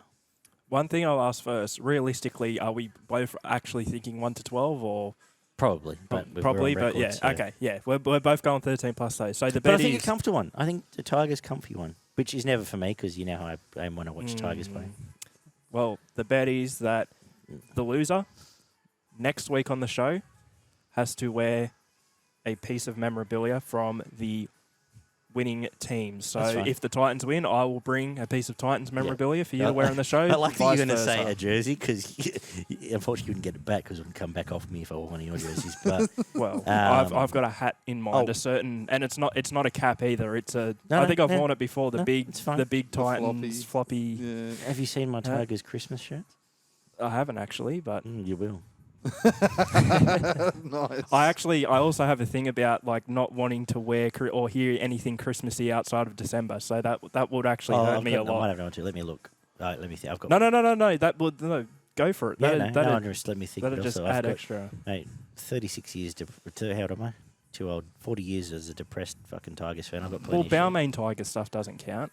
One thing I'll ask first, realistically, are we both actually thinking 1 to 12 or? Probably. But Probably, but yeah, so. okay, yeah. We're both going 13 plus though. So the But I bet think is... a comfortable one. I think the Tigers comfy one, which is never for me because you know how I am when I watch Tigers play. Well, the bet is that the loser next week on the show has to wear a piece of memorabilia from the winning team. So if the Titans win, I will bring a piece of Titans memorabilia for you to wear on the show. I like that you're going to vice say versa. a jersey because unfortunately you wouldn't get it back because it would come back off me if I wore one of your jerseys. But Well, I've got a hat in mind, a certain, and it's not a cap either. It's a. I think I've worn it before. The big Titans floppy. Yeah. Have you seen my Tigers Christmas shirts? I haven't actually, but You will. Nice. I also have a thing about like not wanting to wear or hear anything Christmassy outside of December. So that would actually hurt me a I might lot. have no idea. Let me look. All right, let me think. I've got No. That would go for it. Yeah, That'd just let me think. that'd But just also I've add got, extra. Mate, 36 years. How old am I? Too old. 40 years as a depressed fucking Tigers fan. I've got plenty Well, of shit. Balmain Tiger stuff doesn't count.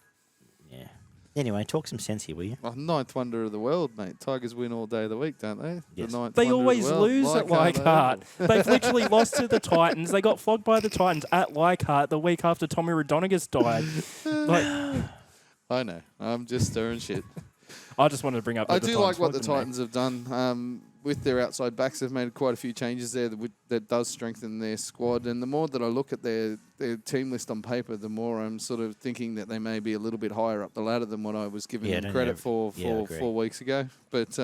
Yeah. Anyway, talk some sense here, will you? Oh, ninth wonder of the world, mate. Tigers win all day of the week, don't they? Yes. The ninth They wonder of always the world. lose at Leichhardt. They've literally lost to the Titans. They got flogged by the Titans at Leichhardt the week after Tommy Rodonigus died. I know. I'm just stirring shit. I just wanted to bring up. I that do the like what Titans the flogged them, Titans have done with their outside backs. They've made quite a few changes there that does strengthen their squad. And the more that I look at their team list on paper, the more I'm sort of thinking that they may be a little bit higher up the ladder than what I was giving them credit for 4 weeks ago. But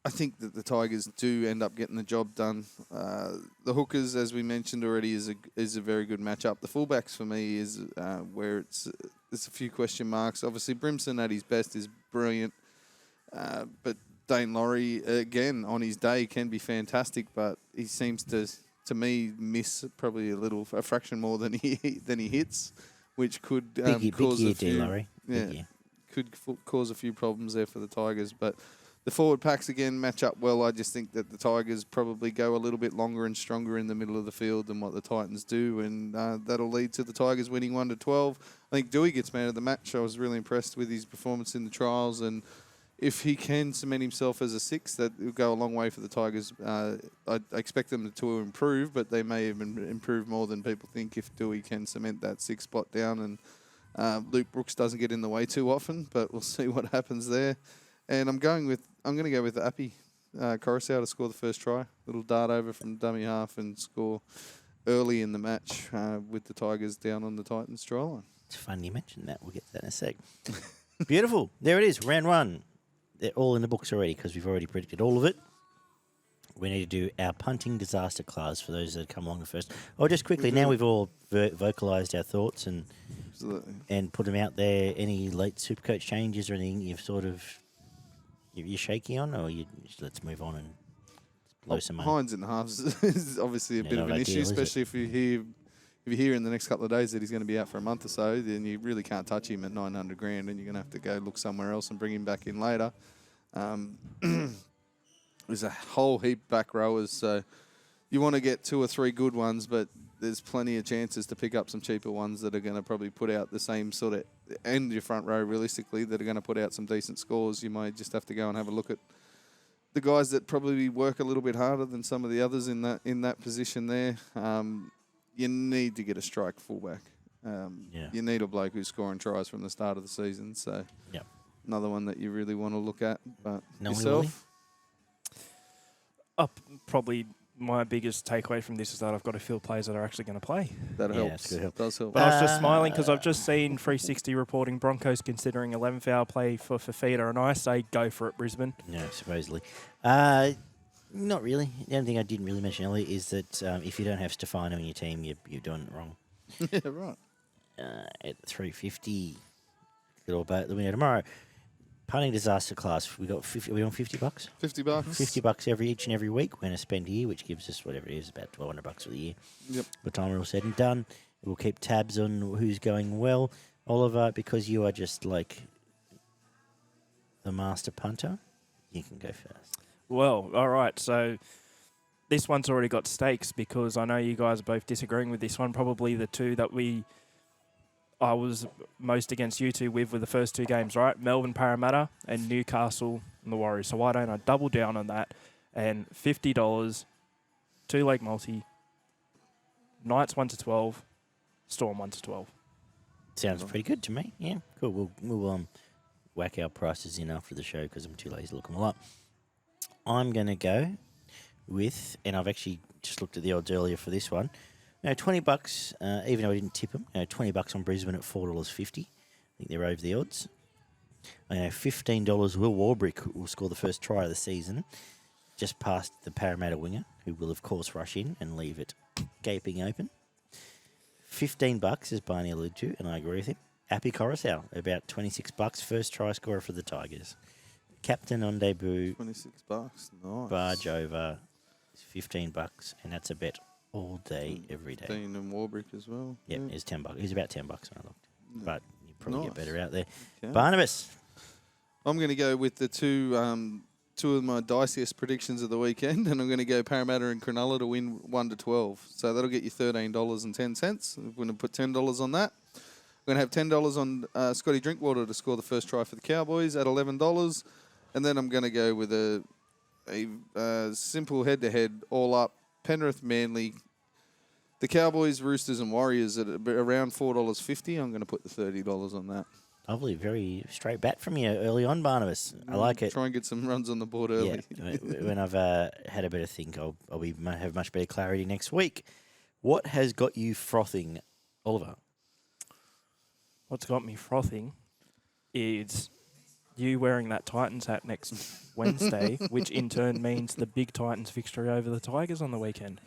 I think that the Tigers do end up getting the job done. The hookers, as we mentioned already, is a very good matchup. The fullbacks for me is where it's a few question marks. Obviously, Brimson at his best is brilliant, but Dane Laurie again on his day can be fantastic. But he seems to me miss probably a fraction more than he hits, which could cause a few. Could cause a few problems there for the Tigers, but. The forward packs, again, match up well. I just think that the Tigers probably go a little bit longer and stronger in the middle of the field than what the Titans do, and that'll lead to the Tigers winning 1 to 12. I think Dewey gets man of the match. I was really impressed with his performance in the trials, and if he can cement himself as a 6, that will go a long way for the Tigers. I expect them to improve, but they may even improve more than people think if Dewey can cement that 6 spot down, and Luke Brooks doesn't get in the way too often, but we'll see what happens there. And I'm going to go with Appy. Coruscant to score the first try. Little dart over from dummy half and score early in the match with the Tigers down on the Titans try line. It's funny you mentioned that. We'll get to that in a sec. Beautiful. There it is, round one. They're all in the books already because we've already predicted all of it. We need to do our punting disaster class for those that come along first. Oh, just quickly, now we've all vocalised our thoughts and put them out there. Any late Supercoach changes or anything you've sort of you're shaky on, or you just let's move on and blow some money? Hinds in the halves is obviously a bit of an issue, especially if you hear in the next couple of days that he's going to be out for a month or so. Then you really can't touch him at $900,000, and you're going to have to go look somewhere else and bring him back in later. There's a whole heap back rowers, so you want to get 2 or 3 good ones, but there's plenty of chances to pick up some cheaper ones that are going to probably put out the same sort of, and your front row realistically, that are going to put out some decent scores. You might just have to go and have a look at the guys that probably work a little bit harder than some of the others in that position there. You need to get a strike fullback. You need a bloke who's scoring tries from the start of the season. So another one that you really want to look at. But yourself? Probably my biggest takeaway from this is that I've got a few players that are actually going to play. That helps. Does help. But I was just smiling because I've just seen 360 reporting Broncos considering 11th-hour play for Fafita, and I say go for it, Brisbane. No, supposedly. Not really. The only thing I didn't really mention earlier is that if you don't have Stefano in your team, you're doing it wrong. Yeah, right. At 350, get all about the winner tomorrow. Punting disaster class. We got 50. Are we on $50? $50. $50 each and every week. We're going to spend here, which gives us whatever it is, about $1,200 for the year. Yep. By the time we're all said and done, we'll keep tabs on who's going well. Oliver, because you are just like the master punter, you can go first. Well, all right. So this one's already got stakes because I know you guys are both disagreeing with this one. Probably the two that I was most against you two with were the first 2 games, right? Melbourne Parramatta and Newcastle and the Warriors. So why don't I double down on that and $50, 2-leg multi, Knights 1-12, Storm 1-12. Sounds pretty good to me. Yeah, cool. We'll whack our prices in after the show because I'm too lazy to look them all up. I'm going to go with, and I've actually just looked at the odds earlier for this one. No, $20, even though I didn't tip them, $20 on Brisbane at $4.50. I think they're over the odds. $15 Will Warbrick will score the first try of the season, just past the Parramatta winger, who will, of course, rush in and leave it gaping open. $15, as Barney alluded to, and I agree with him. Appy Coruscant, about $26, first try scorer for the Tigers. Captain on debut. $26, nice. Barge over, $15, and that's a bet all day, every day. 15 and Warbrick as well. Yep, it's $10. It was about $10 when I looked. But you probably get better out there. Okay. Barnabas. I'm going to go with the two of my diciest predictions of the weekend, and I'm going to go Parramatta and Cronulla to win 1-12. So that'll get you $13.10. I'm going to put $10 on that. I'm going to have $10 on Scotty Drinkwater to score the first try for the Cowboys at $11. And then I'm going to go with a simple head-to-head all-up Penrith, Manly, the Cowboys, Roosters and Warriors at around $4.50. I'm going to put the $30 on that. Lovely, very straight bat from you early on, Barnabas. I like it. Try and get some runs on the board early. Yeah. When I've had a better think, I'll have much better clarity next week. What has got you frothing, Oliver? What's got me frothing is you wearing that Titans hat next Wednesday, which in turn means the big Titans victory over the Tigers on the weekend.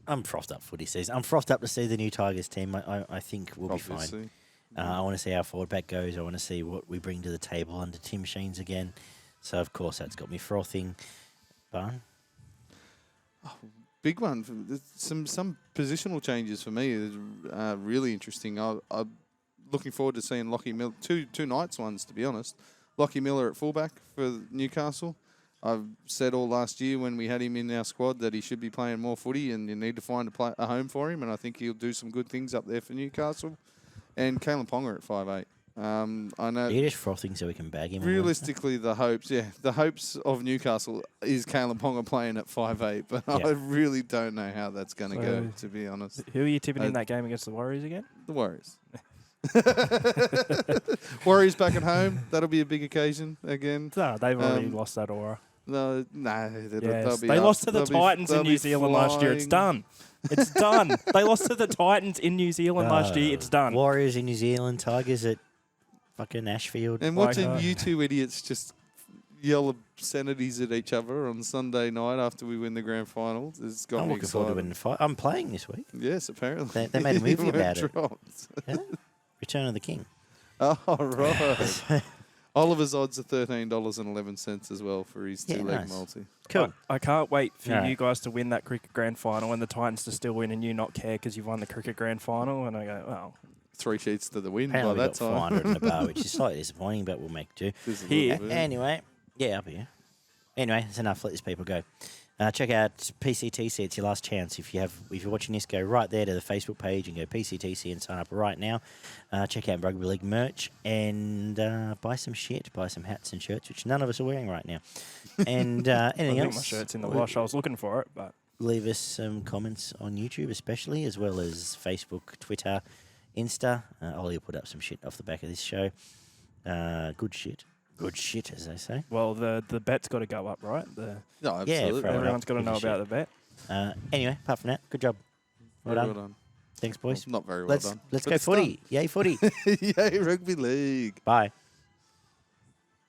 I'm frothed up footy season. I'm frothed up to see the new Tigers team. I think we'll be fine. I want to see how forward back goes. I want to see what we bring to the table under Tim Sheens again. So, of course, that's got me frothing. Barn? Big one. Some positional changes for me is really interesting. I'm looking forward to seeing Lockie Miller. Two Knights ones, to be honest. Lockie Miller at fullback for Newcastle. I've said all last year when we had him in our squad that he should be playing more footy and you need to find a home for him, and I think he'll do some good things up there for Newcastle. And Kalen Ponga at 5'8". I know. You're just frothing so we can bag him. Realistically, the hopes of Newcastle is Kalen Ponga playing at 5'8", but I really don't know how that's going to go, to be honest. Who are you tipping in that game against the Warriors again? The Warriors. Warriors back at home. That'll be a big occasion again. No, they've already lost that aura. No, Yes. They lost to the Titans in New Zealand last year. It's done. It's done. They lost to the Titans in New Zealand last year. It's done. Warriors in New Zealand, Tigers at fucking Ashfield. And watching you two idiots just yell obscenities at each other on Sunday night after we win the grand final has got I'm me looking forward to excited. winning the fight. I'm playing this week. Yes, apparently. They made a movie You about weren't it. dropped. Yeah? Return of the King. Oh, right. Oliver's odds are $13.11 as well for his two-leg nice. multi. Cool. I can't wait for Alright. you guys to win that cricket grand final and the Titans to still win and you not care because you've won the cricket grand final. And I go, well, 3 sheets to the win Apparently by we that got time. 400 in the bar, which is slightly disappointing, but we'll make do. Just a Here. little bit. Anyway, yeah, up here. Anyway, that's enough. Let these people go. Check out PCTC. It's your last chance. If you're watching this, go right there to the Facebook page and go PCTC and sign up right now. Check out Rugby League merch and buy some shit. Buy some hats and shirts, which none of us are wearing right now. And I anything think else? my shirt's in the wash. I was looking for it, but Leave us some comments on YouTube, especially, as well as Facebook, Twitter, Insta. Ollie will put up some shit off the back of this show. Good shit. Good shit, as they say. well, the bet's got to go up, right? No, Yeah, absolutely. fair enough. Everyone's got to Give know a about the bet. Anyway, apart from that, good job. Well Very done. well done. Thanks, boys. Not very well Let's done. let's But go it's footy. done. Yay, footy. Yay, rugby league. Bye.